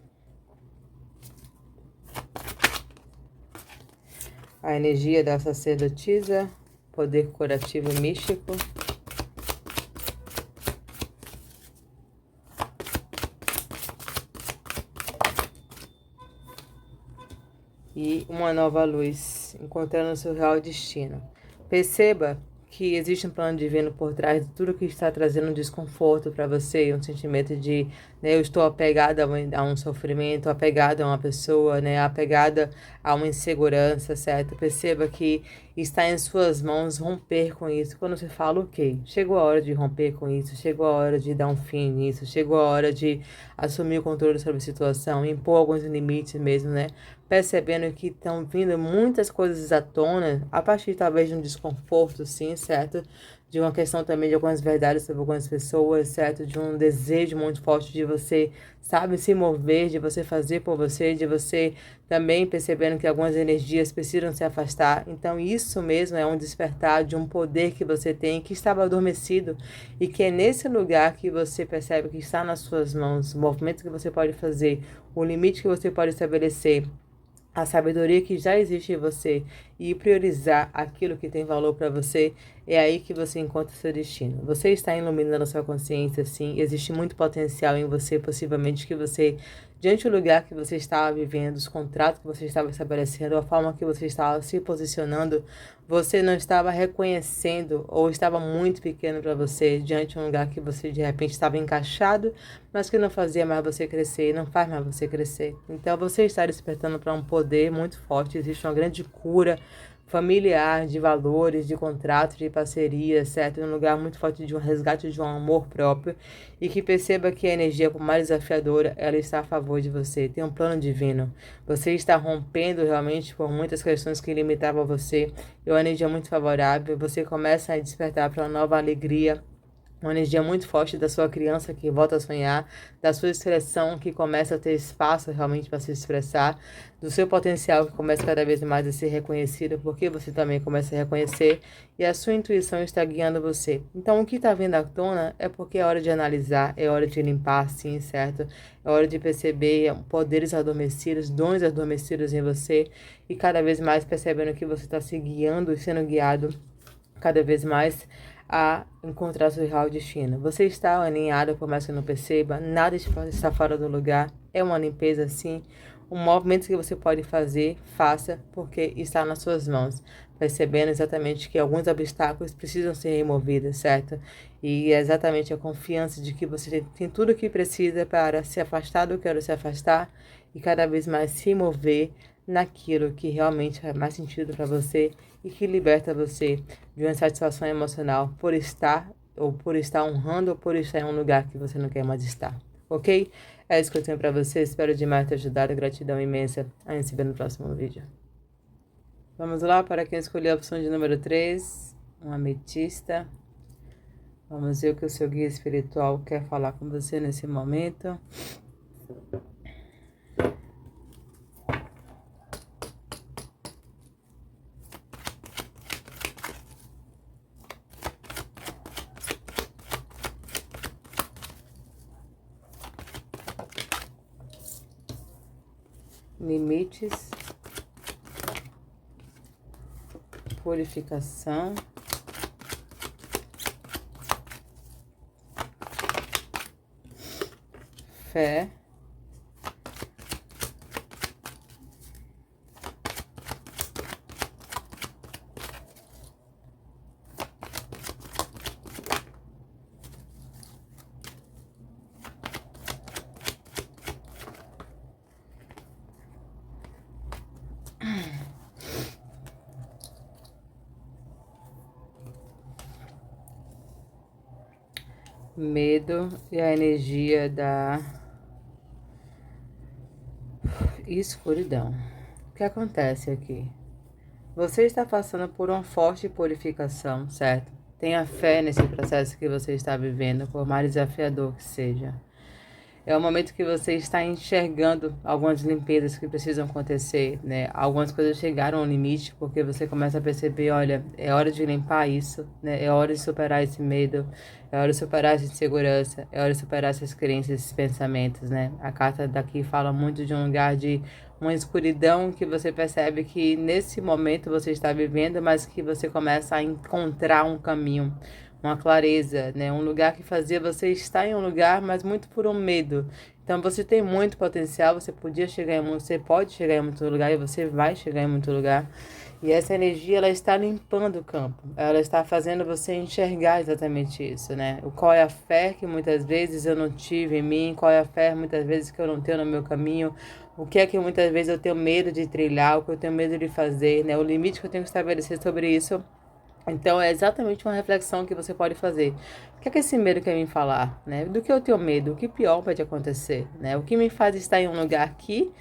A energia da sacerdotisa, poder curativo místico. E uma nova luz, encontrando o seu real destino. Perceba que existe um plano divino por trás de tudo que está trazendo um desconforto para você, um sentimento de, né, eu estou apegada a um sofrimento, apegada a uma pessoa, né, apegada a uma insegurança, certo? Perceba que está em suas mãos romper com isso. Quando você fala, ok, chegou a hora de romper com isso, chegou a hora de dar um fim nisso, chegou a hora de assumir o controle sobre a situação, impor alguns limites mesmo, né? Percebendo que estão vindo muitas coisas à tona, a partir talvez de um desconforto, sim, certo? De uma questão também de algumas verdades sobre algumas pessoas, certo? De um desejo muito forte de você, sabe, se mover, de você fazer por você, de você também percebendo que algumas energias precisam se afastar. Então, isso mesmo é um despertar de um poder que você tem, que estava adormecido, e que é nesse lugar que você percebe que está nas suas mãos, o movimento que você pode fazer, o limite que você pode estabelecer, a sabedoria que já existe em você e priorizar aquilo que tem valor para você, é aí que você encontra o seu destino. Você está iluminando a sua consciência, sim. Existe muito potencial em você, possivelmente que você, diante do lugar que você estava vivendo, os contratos que você estava estabelecendo, a forma que você estava se posicionando, você não estava reconhecendo ou estava muito pequeno para você, diante de um lugar que você de repente estava encaixado, mas que não fazia mais você crescer e não faz mais você crescer. Então você está despertando para um poder muito forte, existe uma grande cura familiar, de valores, de contratos, de parceria, certo? Um lugar muito forte de um resgate de um amor próprio e que perceba que a energia, por mais desafiadora, ela está a favor de você. Tem um plano divino. Você está rompendo realmente por muitas questões que limitavam você. É uma energia muito favorável. Você começa a despertar para uma nova alegria, uma energia muito forte da sua criança que volta a sonhar, da sua expressão que começa a ter espaço realmente para se expressar, do seu potencial que começa cada vez mais a ser reconhecido, porque você também começa a reconhecer e a sua intuição está guiando você. Então, o que está vindo à tona é porque é hora de analisar, é hora de limpar, sim, certo? É hora de perceber poderes adormecidos, dons adormecidos em você e cada vez mais percebendo que você está se guiando e sendo guiado cada vez mais a encontrar seu real destino. Você está alinhado, por mais que não perceba, nada está fora do lugar. É uma limpeza, sim. Um movimento que você pode fazer, faça, porque está nas suas mãos. Percebendo exatamente que alguns obstáculos precisam ser removidos, certo? E é exatamente a confiança de que você tem tudo o que precisa para se afastar do que quer se afastar e cada vez mais se mover naquilo que realmente faz mais sentido para você e que liberta você de uma satisfação emocional por estar ou por estar honrando ou por estar em um lugar que você não quer mais estar, ok? É isso que eu tenho para você, espero demais ter ajudado, gratidão imensa, a gente se vê no próximo vídeo. Vamos lá, para quem escolheu a opção de número 3, uma ametista. Vamos ver o que o seu guia espiritual quer falar com você nesse momento. Limites, purificação, fé, medo e a energia da escuridão. O que acontece aqui? Você está passando por uma forte purificação, certo? Tenha fé nesse processo que você está vivendo, por mais desafiador que seja. É o momento que você está enxergando algumas limpezas que precisam acontecer, né? Algumas coisas chegaram ao limite, porque você começa a perceber, olha, é hora de limpar isso, né? É hora de superar esse medo, é hora de superar essa insegurança, é hora de superar essas crenças, esses pensamentos, né? A carta daqui fala muito de um lugar de uma escuridão que você percebe que nesse momento você está vivendo, mas que você começa a encontrar um caminho, uma clareza, né? Um lugar que fazia você estar em um lugar, mas muito por um medo. Então você tem muito potencial, você podia chegar você pode chegar em muito lugar e você vai chegar em muito lugar. E essa energia, ela está limpando o campo. Ela está fazendo você enxergar exatamente isso, né? Qual é a fé que muitas vezes eu não tive em mim, qual é a fé muitas vezes que eu não tenho no meu caminho, o que é que muitas vezes eu tenho medo de trilhar, o que eu tenho medo de fazer, né? O limite que eu tenho que estabelecer sobre isso. Então, é exatamente uma reflexão que você pode fazer. O que é que esse medo quer me falar, né? Do que eu tenho medo? O que pior pode acontecer, né? O que me faz estar em um lugar aqui?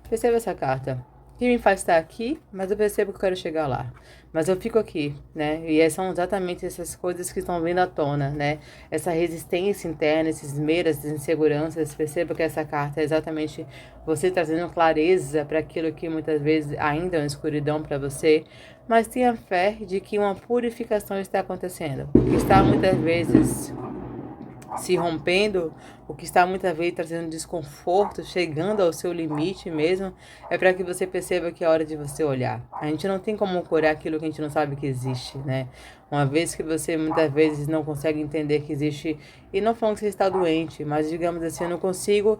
Perceba essa carta. O que me faz estar aqui, mas eu percebo que eu quero chegar lá. Mas eu fico aqui, né? E são exatamente essas coisas que estão vindo à tona, né? Essa resistência interna, esses medos, essas inseguranças. Perceba que essa carta é exatamente você trazendo clareza para aquilo que muitas vezes ainda é uma escuridão para você. Mas tenha fé de que uma purificação está acontecendo. Que está muitas vezes se rompendo, o que está muitas vezes trazendo desconforto, chegando ao seu limite mesmo, é para que você perceba que é hora de você olhar. A gente não tem como curar aquilo que a gente não sabe que existe, né? Uma vez que você muitas vezes não consegue entender que existe, e não falando que você está doente, mas digamos assim, eu não consigo.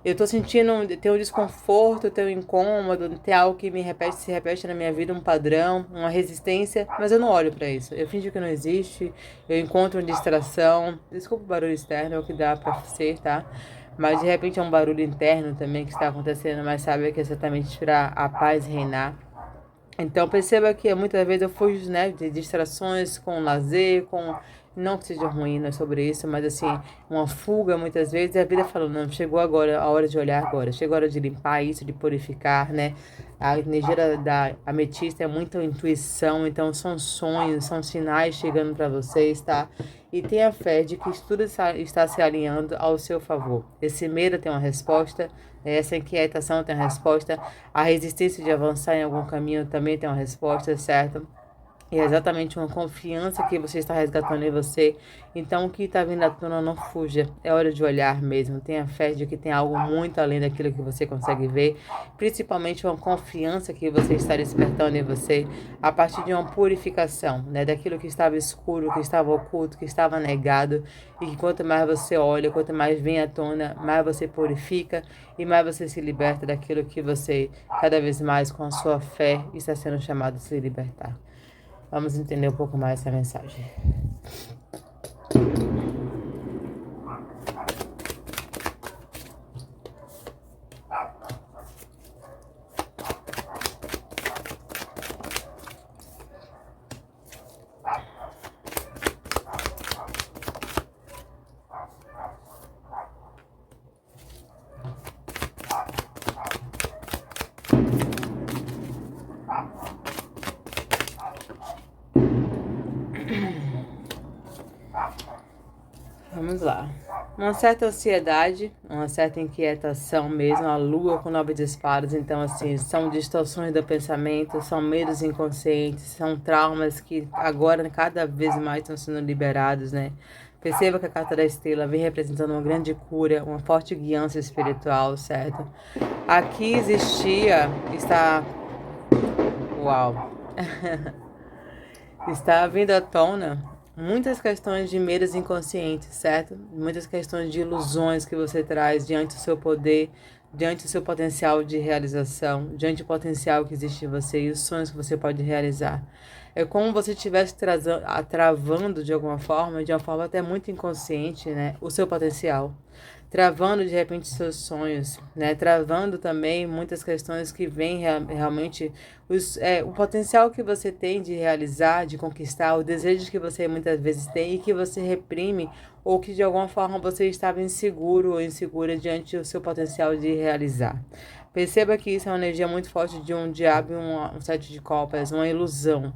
Eu tô sentindo, tem um desconforto, tem um incômodo, tem algo que se repete na minha vida, um padrão, uma resistência, mas eu não olho para isso. Eu finjo que não existe, eu encontro uma distração. Desculpa o barulho externo, é o que dá para ser, tá? Mas de repente é um barulho interno também que está acontecendo, mas sabe que é exatamente para a paz reinar. Então perceba que muitas vezes eu fujo, né, de distrações com lazer, com não que seja ruim, não é sobre isso, mas assim, uma fuga muitas vezes, e a vida falando, não, chegou agora a hora de olhar agora, chegou a hora de limpar isso, de purificar, né? A energia da ametista é muita intuição, então são sonhos, são sinais chegando para vocês, tá? E tenha fé de que tudo está se alinhando ao seu favor. Esse medo tem uma resposta, essa inquietação tem uma resposta, a resistência de avançar em algum caminho também tem uma resposta, certo? E é exatamente uma confiança que você está resgatando em você. Então, o que está vindo à tona, não fuja. É hora de olhar mesmo. Tenha fé de que tem algo muito além daquilo que você consegue ver. Principalmente uma confiança que você está despertando em você a partir de uma purificação, né? Daquilo que estava escuro, que estava oculto, que estava negado. E que quanto mais você olha, quanto mais vem à tona, mais você purifica e mais você se liberta daquilo que você, cada vez mais com a sua fé, está sendo chamado a se libertar. Vamos entender um pouco mais essa mensagem. Vamos lá. Uma certa ansiedade, uma certa inquietação mesmo, a lua com 9 disparos, então assim, são distorções do pensamento, são medos inconscientes, são traumas que agora cada vez mais estão sendo liberados, né? Perceba que a carta da estrela vem representando uma grande cura, uma forte guiança espiritual, certo? Aqui está... Uau! Está vindo à tona muitas questões de medos inconscientes, certo? Muitas questões de ilusões que você traz diante do seu poder, diante do seu potencial de realização, diante do potencial que existe em você e os sonhos que você pode realizar. É como você estivesse travando de alguma forma, de uma forma até muito inconsciente, né? O seu potencial. Travando de repente seus sonhos, né? Travando também muitas questões que vêm realmente o potencial que você tem de realizar, de conquistar, o desejo que você muitas vezes tem e que você reprime ou que de alguma forma você estava inseguro ou insegura diante do seu potencial de realizar. Perceba que isso é uma energia muito forte de um diabo e um sete de copas, uma ilusão,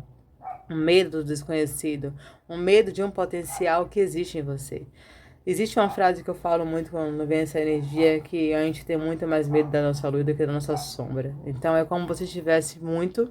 um medo do desconhecido, um medo de um potencial que existe em você. Existe uma frase que eu falo muito quando vem essa energia, que a gente tem muito mais medo da nossa luz do que da nossa sombra. Então é como se tivesse muitos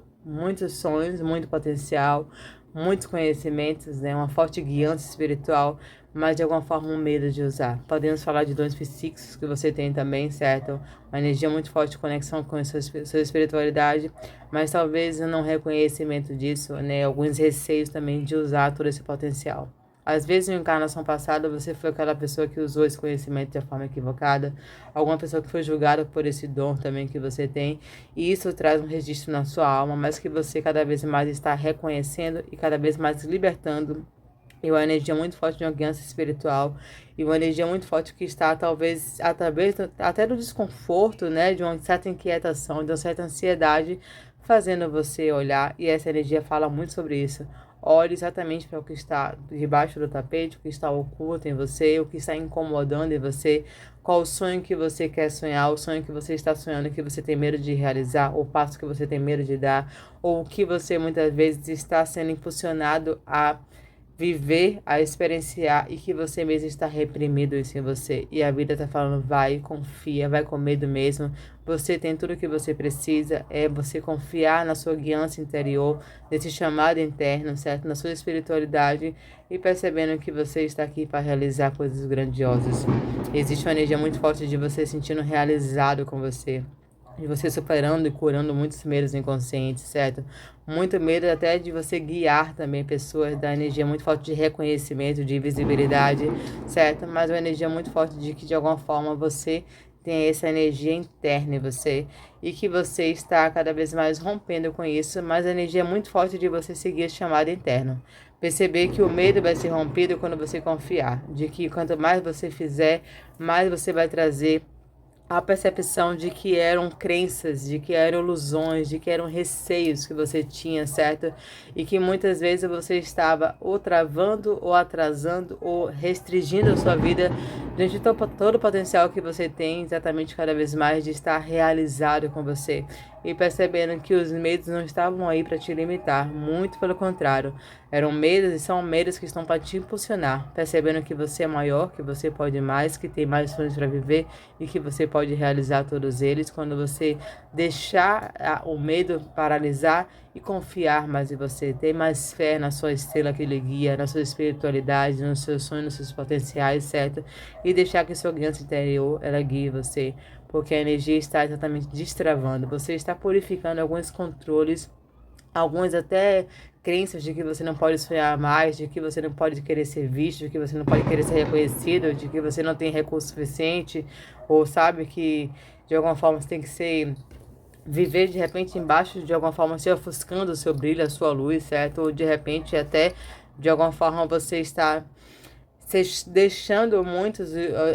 sonhos, muito potencial, muitos conhecimentos, né? Uma forte guiança espiritual, mas de alguma forma um medo de usar. Podemos falar de dons psíquicos que você tem também, certo? Uma energia muito forte de conexão com a sua espiritualidade, mas talvez um não reconhecimento disso, né? Alguns receios também de usar todo esse potencial. Às vezes, em encarnação passada, você foi aquela pessoa que usou esse conhecimento de forma equivocada, alguma pessoa que foi julgada por esse dom também que você tem, e isso traz um registro na sua alma, mas que você cada vez mais está reconhecendo e cada vez mais libertando. E uma energia muito forte de uma guiança espiritual, e uma energia muito forte que está, talvez, através até do desconforto, né, de uma certa inquietação, de uma certa ansiedade, fazendo você olhar, e essa energia fala muito sobre isso. Olhe exatamente para o que está debaixo do tapete, o que está oculto em você, o que está incomodando em você, qual o sonho que você quer sonhar, o sonho que você está sonhando que você tem medo de realizar, o passo que você tem medo de dar, ou o que você muitas vezes está sendo impulsionado a viver, a experienciar e que você mesmo está reprimido isso em você. E a vida está falando, vai, confia, vai com medo mesmo. Você tem tudo o que você precisa, é você confiar na sua guiança interior, nesse chamado interno, certo? Na sua espiritualidade e percebendo que você está aqui para realizar coisas grandiosas. Existe uma energia muito forte de você sentindo realizado com você. De você superando e curando muitos medos inconscientes, certo? Muito medo até de você guiar também pessoas, da energia muito forte de reconhecimento, de visibilidade, certo? Mas uma energia muito forte de que de alguma forma você tem essa energia interna em você e que você está cada vez mais rompendo com isso, mas a energia é muito forte de você seguir esse chamado interno. Perceber que o medo vai ser rompido quando você confiar, de que quanto mais você fizer, mais você vai trazer a percepção de que eram crenças, de que eram ilusões, de que eram receios que você tinha, certo? E que muitas vezes você estava ou travando, ou atrasando, ou restringindo a sua vida diante de todo o potencial que você tem, exatamente cada vez mais de estar realizado com você. E percebendo que os medos não estavam aí para te limitar, muito pelo contrário. Eram medos e são medos que estão para te impulsionar, percebendo que você é maior, que você pode mais, que tem mais sonhos para viver e que você pode realizar todos eles quando você deixar o medo paralisar e confiar mais em você, ter mais fé na sua estrela que lhe guia, na sua espiritualidade, nos seus sonhos, nos seus potenciais, certo? E deixar que sua criança interior, ela guie você, porque a energia está exatamente destravando, você está purificando alguns controles, alguns até crenças de que você não pode sonhar mais, de que você não pode querer ser visto, de que você não pode querer ser reconhecido, de que você não tem recurso suficiente, ou sabe que de alguma forma você tem que ser viver de repente embaixo de alguma forma se ofuscando o seu brilho, a sua luz, certo? Ou de repente até de alguma forma você está deixando muito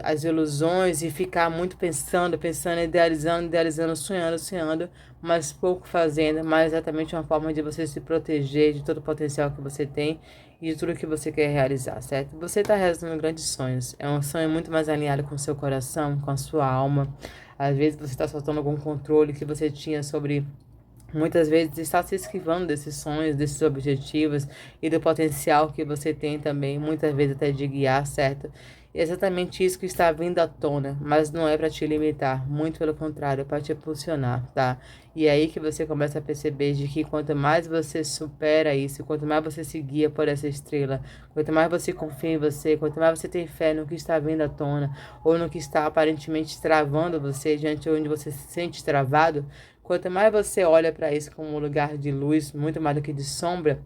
as ilusões e ficar muito pensando, idealizando, sonhando, mas pouco fazendo, mas exatamente uma forma de você se proteger de todo o potencial que você tem e de tudo que você quer realizar, certo? Você está realizando grandes sonhos, é um sonho muito mais alinhado com o seu coração, com a sua alma. Às vezes você está soltando algum controle que você tinha sobre. Muitas vezes está se esquivando desses sonhos, desses objetivos e do potencial que você tem também, muitas vezes até de guiar, certo? É exatamente isso que está vindo à tona, mas não é para te limitar, muito pelo contrário, é para te impulsionar, tá? E é aí que você começa a perceber de que quanto mais você supera isso, quanto mais você se guia por essa estrela, quanto mais você confia em você, quanto mais você tem fé no que está vindo à tona, ou no que está aparentemente travando você, diante de onde você se sente travado, quanto mais você olha para isso como um lugar de luz, muito mais do que de sombra,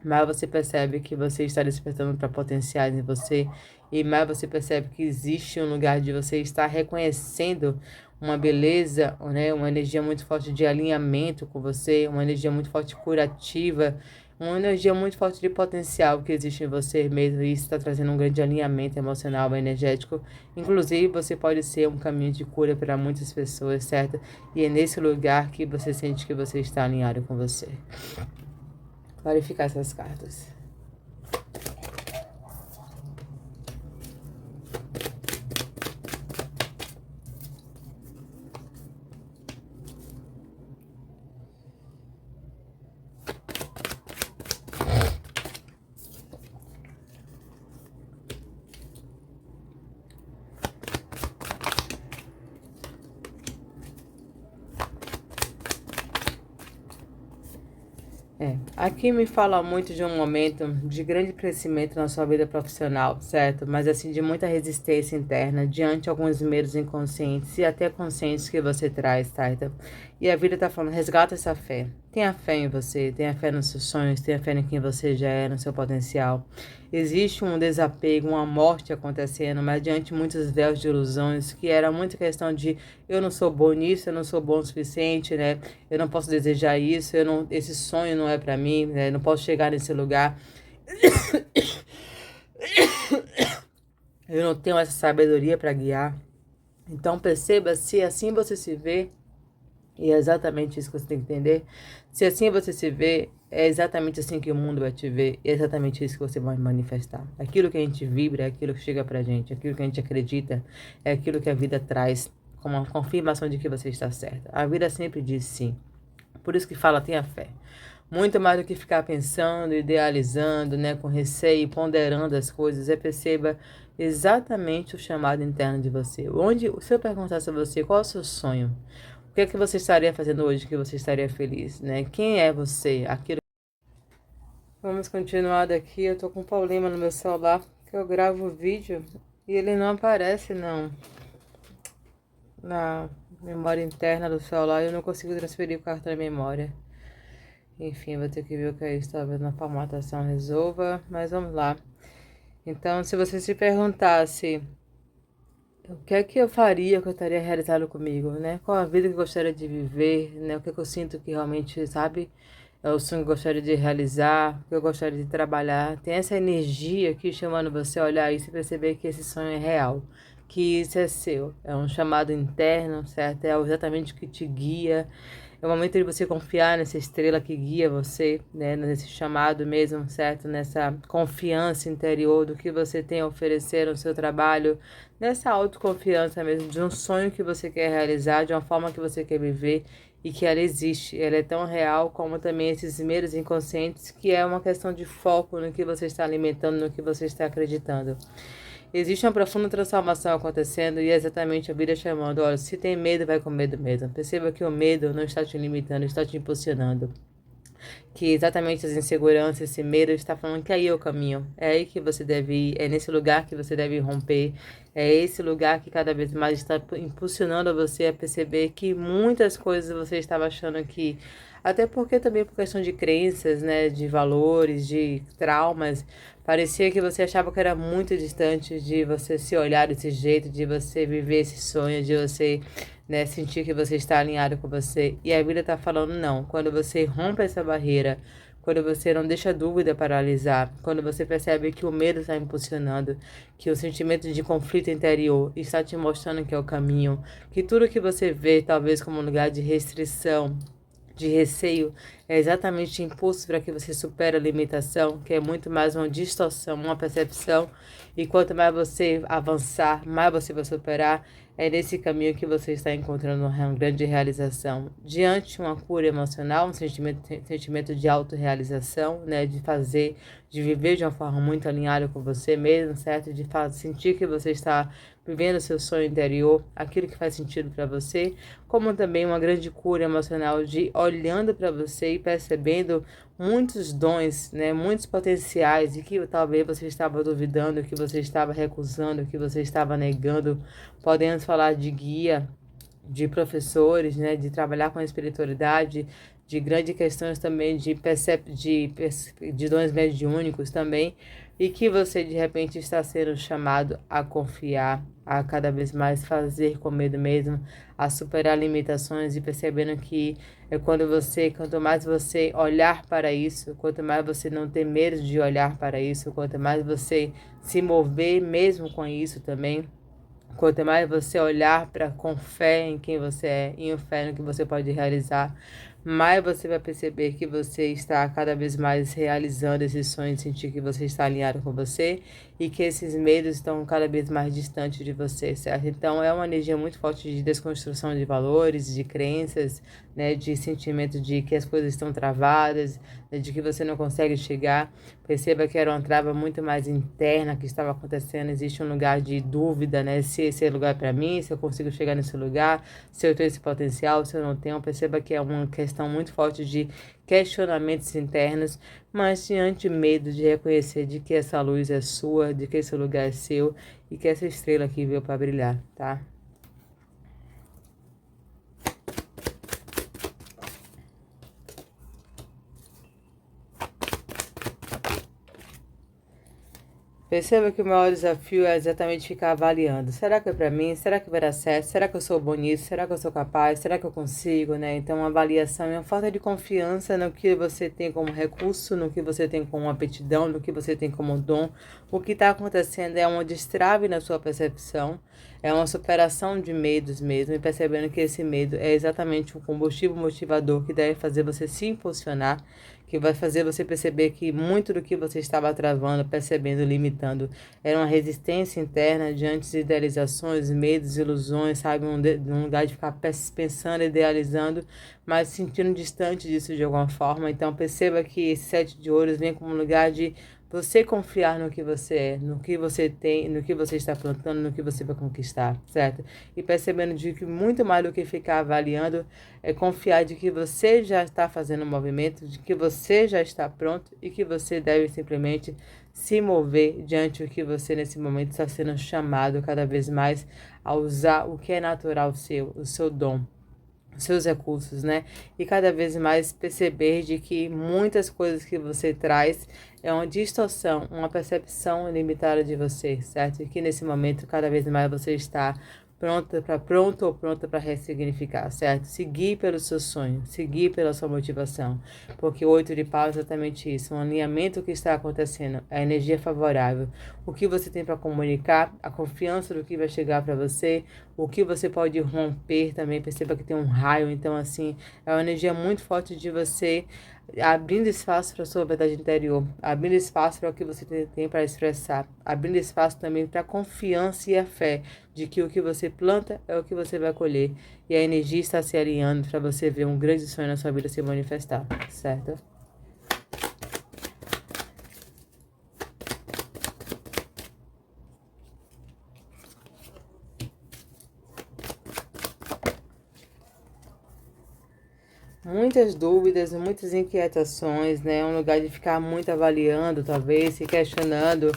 mais você percebe que você está despertando para potenciais em você e mais você percebe que existe um lugar de você estar reconhecendo uma beleza, né, uma energia muito forte de alinhamento com você, uma energia muito forte curativa, uma energia muito forte de potencial que existe em você mesmo, e isso está trazendo um grande alinhamento emocional, energético. Inclusive, você pode ser um caminho de cura para muitas pessoas, certo? E é nesse lugar que você sente que você está alinhado com você. Clarificar essas cartas. Aqui me fala muito de um momento de grande crescimento na sua vida profissional, certo? Mas assim, de muita resistência interna diante de alguns medos inconscientes e até conscientes que você traz, tá? Então, e a vida tá falando, resgata essa fé. Tenha fé em você, tenha fé nos seus sonhos, tenha fé em quem você já é, no seu potencial. Existe um desapego, uma morte acontecendo, mas diante de muitos véus de ilusões, que era muita questão de eu não sou bom nisso, eu não sou bom o suficiente, né? Eu não posso desejar isso, esse sonho não é para mim, né? Eu não posso chegar nesse lugar. Eu não tenho essa sabedoria para guiar. Então perceba se assim você se vê, e é exatamente isso que você tem que entender. Se assim você se vê, é exatamente assim que o mundo vai te ver. É exatamente isso que você vai manifestar. Aquilo que a gente vibra, é aquilo que chega pra gente. Aquilo que a gente acredita, é aquilo que a vida traz como uma confirmação de que você está certa. A vida sempre diz sim. Por isso que fala, tenha fé. Muito mais do que ficar pensando, idealizando, né, com receio, ponderando as coisas, perceba exatamente o chamado interno de você. Se eu perguntasse a você qual é o seu sonho, o que é que você estaria fazendo hoje que você estaria feliz, né? Quem é você? Aquilo. Vamos continuar daqui. Eu tô com um problema no meu celular que eu gravo o vídeo e ele não aparece não na memória interna do celular. Eu não consigo transferir o cartão da memória. Enfim, vou ter que ver o que é isso. Talvez na formatação resolva, mas vamos lá. Então, se você se perguntasse o que é que eu faria, o que eu estaria realizado comigo, né? Qual a vida que eu gostaria de viver, né? O que é que eu sinto que realmente, sabe, é o sonho que eu gostaria de realizar, o que eu gostaria de trabalhar. Tem essa energia aqui chamando você a olhar isso e perceber que esse sonho é real, que isso é seu. É um chamado interno, certo? É exatamente o que te guia. É o momento de você confiar nessa estrela que guia você, né? Nesse chamado mesmo, certo? Nessa confiança interior do que você tem a oferecer no seu trabalho, nessa autoconfiança mesmo, de um sonho que você quer realizar, de uma forma que você quer viver e que ela existe. Ela é tão real como também esses medos inconscientes, que é uma questão de foco no que você está alimentando, no que você está acreditando. Existe uma profunda transformação acontecendo e é exatamente a vida chamando. Olha, se tem medo, vai com medo mesmo. Perceba que o medo não está te limitando, está te impulsionando. Que exatamente as inseguranças, esse medo está falando que aí é o caminho. É aí que você deve ir, é nesse lugar que você deve romper. É esse lugar que cada vez mais está impulsionando você a perceber que muitas coisas você estava achando que... Até porque também por questão de crenças, né, de valores, de traumas, parecia que você achava que era muito distante de você se olhar desse jeito, de você viver esse sonho, de você, né, sentir que você está alinhado com você. E a vida está falando não. Quando você rompe essa barreira, quando você não deixa a dúvida paralisar, quando você percebe que o medo está impulsionando, que o sentimento de conflito interior está te mostrando que é o caminho, que tudo que você vê talvez como um lugar de restrição, de receio, é exatamente impulso para que você supere a limitação, que é muito mais uma distorção, uma percepção, e quanto mais você avançar, mais você vai superar. É nesse caminho que você está encontrando uma grande realização. Diante de uma cura emocional, um sentimento de autorrealização, né? De fazer, de viver de uma forma muito alinhada com você mesmo, certo? De sentir que você está vivendo o seu sonho interior, aquilo que faz sentido para você, como também uma grande cura emocional de olhando para você e percebendo muitos dons, né, muitos potenciais e que talvez você estava duvidando, que você estava recusando, que você estava negando. Podemos falar de guia, de professores, né, de trabalhar com a espiritualidade, de grandes questões também de dons mediúnicos também, e que você de repente está sendo chamado a confiar, a cada vez mais fazer com medo mesmo, a superar limitações e percebendo que é quanto mais você olhar para isso, quanto mais você não ter medo de olhar para isso, quanto mais você se mover mesmo com isso também. Quanto mais você olhar para com fé em quem você é, em fé no que você pode realizar, mais você vai perceber que você está cada vez mais realizando esses sonhos, sentir que você está alinhado com você e que esses medos estão cada vez mais distantes de você, certo? Então é uma energia muito forte de desconstrução de valores, de crenças, né, de sentimento de que as coisas estão travadas, né, de que você não consegue chegar. Perceba que era uma trava muito mais interna que estava acontecendo. Existe um lugar de dúvida, né? Se esse é lugar para mim, se eu consigo chegar nesse lugar, se eu tenho esse potencial, se eu não tenho. Perceba que é uma questão muito forte de questionamentos internos, mas diante medo de reconhecer de que essa luz é sua, de que esse lugar é seu e que essa estrela aqui veio para brilhar, tá? Perceba que o maior desafio é exatamente ficar avaliando. Será que é para mim? Será que vai dar certo? Será que eu sou bom nisso? Será que eu sou capaz? Será que eu consigo, né? Então, uma avaliação é uma falta de confiança no que você tem como recurso, no que você tem como aptidão, no que você tem como dom. O que está acontecendo é um destrave na sua percepção, é uma superação de medos mesmo, e percebendo que esse medo é exatamente o combustível motivador que deve fazer você se impulsionar, que vai fazer você perceber que muito do que você estava travando, percebendo, limitando, era uma resistência interna diante de idealizações, medos, ilusões, sabe? Um lugar de ficar pensando, idealizando, mas sentindo distante disso de alguma forma. Então perceba que esse 7 de ouros vem como um lugar de você confiar no que você é, no que você tem, no que você está plantando, no que você vai conquistar, certo? E percebendo de que muito mais do que ficar avaliando, é confiar de que você já está fazendo um movimento, de que você já está pronto e que você deve simplesmente se mover diante do que você nesse momento está sendo chamado cada vez mais a usar o que é natural seu, o seu dom, seus recursos, né? E cada vez mais perceber de que muitas coisas que você traz é uma distorção, uma percepção limitada de você, certo? E que nesse momento cada vez mais você está pronto ou pronta para ressignificar, certo? Seguir pelo seu sonho, seguir pela sua motivação, porque o 8 de paus é exatamente isso, um alinhamento que está acontecendo, a energia favorável, o que você tem para comunicar, a confiança do que vai chegar para você, o que você pode romper também, perceba que tem um raio, então assim, é uma energia muito forte de você abrindo espaço para a sua verdade interior, abrindo espaço para o que você tem para expressar, abrindo espaço também para a confiança e a fé de que o que você planta é o que você vai colher, e a energia está se alinhando para você ver um grande sonho na sua vida se manifestar, certo? Muitas dúvidas, muitas inquietações, né? Um lugar de ficar muito avaliando, talvez, se questionando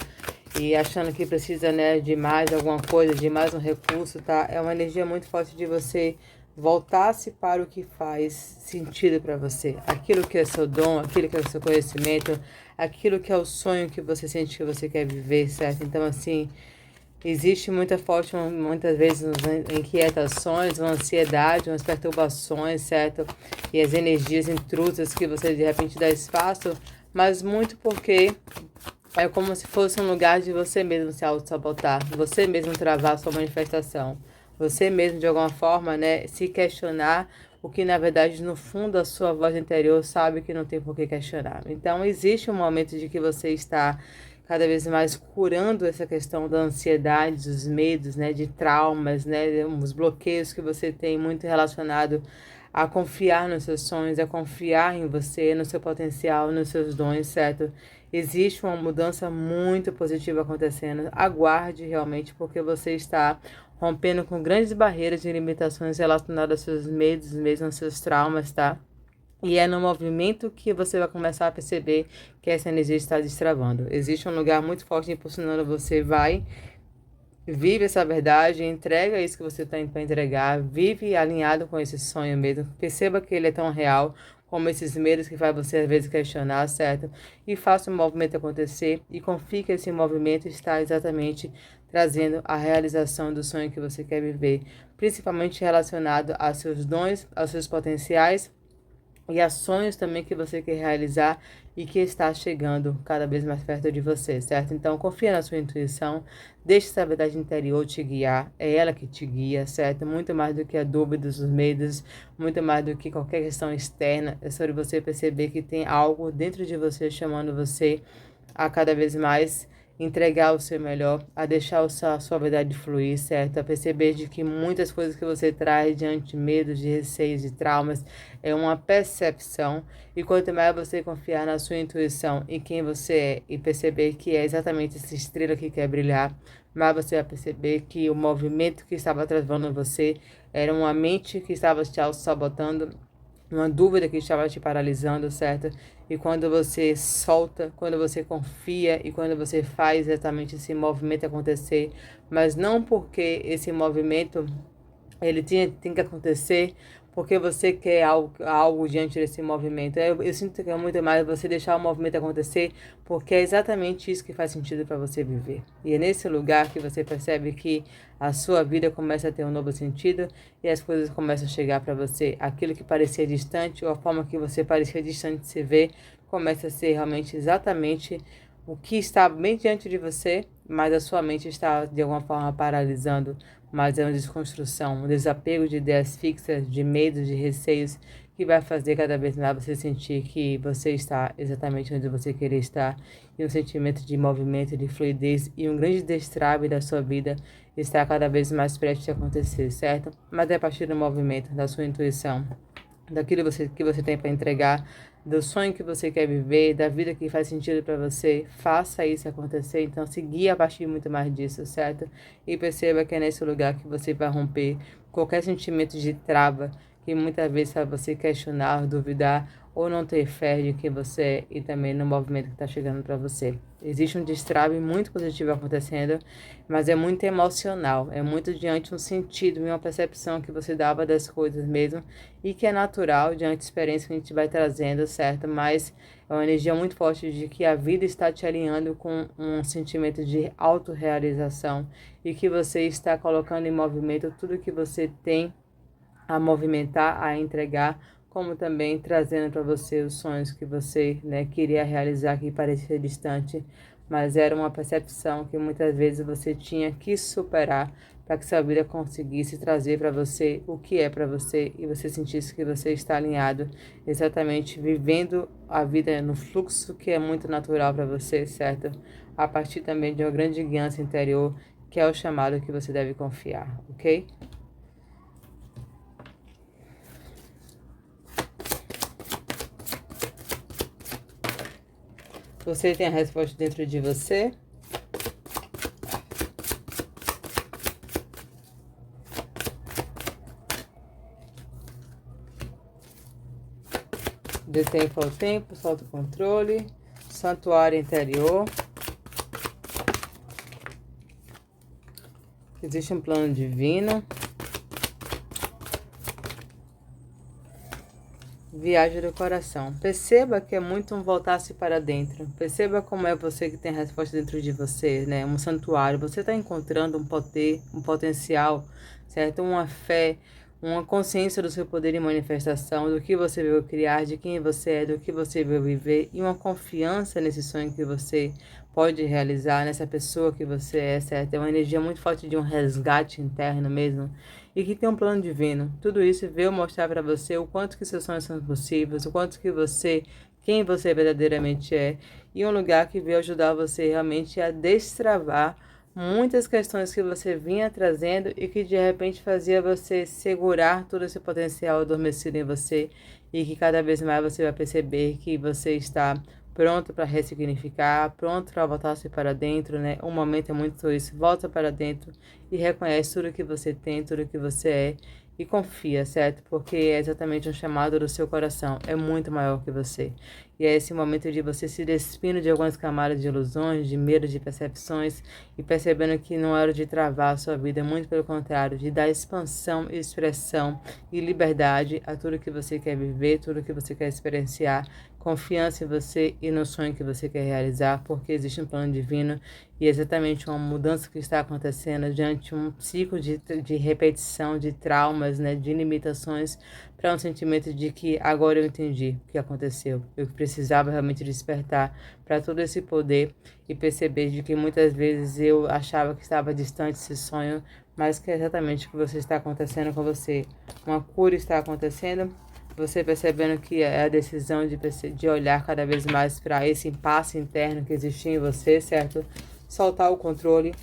e achando que precisa, né, de mais alguma coisa, de mais um recurso, tá? É uma energia muito forte de você voltar-se para o que faz sentido para você. Aquilo que é seu dom, aquilo que é o seu conhecimento, aquilo que é o sonho que você sente que você quer viver, certo? Então, assim, existe muita forte, muitas vezes, inquietações, uma ansiedade, umas perturbações, certo? E as energias intrusas que você de repente dá espaço, mas muito porque é como se fosse um lugar de você mesmo se auto-sabotar, você mesmo travar a sua manifestação, você mesmo de alguma forma, né, se questionar, o que na verdade no fundo a sua voz interior sabe que não tem por que questionar. Então existe um momento de que você está cada vez mais curando essa questão da ansiedade, dos medos, né, de traumas, né, os bloqueios que você tem muito relacionado a confiar nos seus sonhos, a confiar em você, no seu potencial, nos seus dons, certo? Existe uma mudança muito positiva acontecendo. Aguarde realmente, porque você está rompendo com grandes barreiras e limitações relacionadas aos seus medos, mesmo aos seus traumas, tá? E é no movimento que você vai começar a perceber que essa energia está destravando. Existe um lugar muito forte impulsionando você, vai, vive essa verdade, entrega isso que você tem para entregar, vive alinhado com esse sonho mesmo. Perceba que ele é tão real como esses medos que faz você às vezes questionar, certo? E faça o movimento acontecer e confie que esse movimento está exatamente trazendo a realização do sonho que você quer viver, principalmente relacionado aos seus dons, aos seus potenciais e a sonhos também que você quer realizar e que está chegando cada vez mais perto de você, certo? Então, confia na sua intuição, deixe essa verdade interior te guiar, é ela que te guia, certo? Muito mais do que a dúvida, os medos, muito mais do que qualquer questão externa, é sobre você perceber que tem algo dentro de você chamando você a cada vez mais entregar o seu melhor, a deixar a sua verdade fluir, certo? A perceber de que muitas coisas que você traz diante de medos, de receios, de traumas, é uma percepção. E quanto mais você confiar na sua intuição, em quem você é, e perceber que é exatamente essa estrela que quer brilhar, mais você vai perceber que o movimento que estava travando você era uma mente que estava te auto-sabotando, uma dúvida que estava te paralisando, certo? E quando você solta, quando você confia e quando você faz exatamente esse movimento acontecer, mas não porque esse movimento ele tem que acontecer porque você quer algo diante desse movimento. Eu sinto que é muito mais você deixar o movimento acontecer porque é exatamente isso que faz sentido para você viver. E é nesse lugar que você percebe que a sua vida começa a ter um novo sentido e as coisas começam a chegar para você. Aquilo que parecia distante ou a forma que você parecia distante de se ver começa a ser realmente exatamente o que está bem diante de você, mas a sua mente está de alguma forma paralisando, mas é uma desconstrução, um desapego de ideias fixas, de medos, de receios que vai fazer cada vez mais você sentir que você está exatamente onde você queria estar, e um sentimento de movimento, de fluidez e um grande destrave da sua vida está cada vez mais prestes a acontecer, certo? Mas é a partir do movimento, da sua intuição, daquilo que você tem para entregar, do sonho que você quer viver, da vida que faz sentido para você, faça isso acontecer. Então, se guie a partir muito mais disso, certo? E perceba que é nesse lugar que você vai romper qualquer sentimento de trava, que muitas vezes faz você questionar, duvidar ou não ter fé de quem você é e também no movimento que está chegando para você. Existe um destrave muito positivo acontecendo, mas é muito emocional, é muito diante um sentido e uma percepção que você dava das coisas mesmo, e que é natural diante da experiência que a gente vai trazendo, certo? Mas é uma energia muito forte de que a vida está te alinhando com um sentimento de autorrealização e que você está colocando em movimento tudo que você tem a movimentar, a entregar, como também trazendo para você os sonhos que você, né, queria realizar, que parecia distante, mas era uma percepção que muitas vezes você tinha que superar para que sua vida conseguisse trazer para você o que é para você e você sentisse que você está alinhado, exatamente vivendo a vida no fluxo que é muito natural para você, certo? A partir também de uma grande guiança interior, que é o chamado que você deve confiar, ok? Você tem a resposta dentro de você? De tempo ao tempo, solta o controle. Santuário interior. Existe um plano divino. Viagem do coração. Perceba que é muito um voltar-se para dentro. Perceba como é você que tem a resposta dentro de você, né? Um santuário. Você está encontrando um poder, um potencial, certo? Uma fé, uma consciência do seu poder em manifestação, do que você veio criar, de quem você é, do que você veio viver, e uma confiança nesse sonho que você pode realizar, nessa pessoa que você é, certo? É uma energia muito forte de um resgate interno mesmo, e que tem um plano divino. Tudo isso veio mostrar para você o quanto que seus sonhos são possíveis, o quanto que você, quem você verdadeiramente é, e um lugar que veio ajudar você realmente a destravar muitas questões que você vinha trazendo e que de repente fazia você segurar todo esse potencial adormecido em você, e que cada vez mais você vai perceber que você está pronto para ressignificar, pronto para voltar-se para dentro, né? Um momento é muito isso, volta para dentro e reconhece tudo que você tem, tudo que você é, e confia, certo? Porque é exatamente um chamado do seu coração, é muito maior que você. E é esse momento de você se despindo de algumas camadas de ilusões, de medos, de percepções, e percebendo que não é hora de travar a sua vida, muito pelo contrário, de dar expansão, expressão e liberdade a tudo que você quer viver, tudo que você quer experienciar, confiança em você e no sonho que você quer realizar, porque existe um plano divino e é exatamente uma mudança que está acontecendo diante de um ciclo de repetição, de traumas, né, de limitações, para um sentimento de que agora eu entendi o que aconteceu. Eu precisava realmente despertar para todo esse poder e perceber de que muitas vezes eu achava que estava distante desse sonho, mas que é exatamente o que você está acontecendo com você. Uma cura está acontecendo, você percebendo que é a decisão de olhar cada vez mais para esse impasse interno que existia em você, certo? Soltar o controle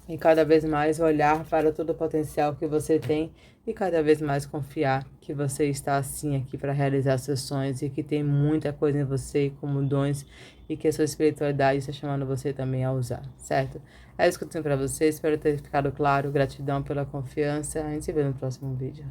e cada vez mais olhar para todo o potencial que você tem e cada vez mais confiar que você está assim aqui para realizar seus sonhos e que tem muita coisa em você como dons e que a sua espiritualidade está chamando você também a usar, certo? É isso que eu tenho para você, espero ter ficado claro, gratidão pela confiança, a gente se vê no próximo vídeo.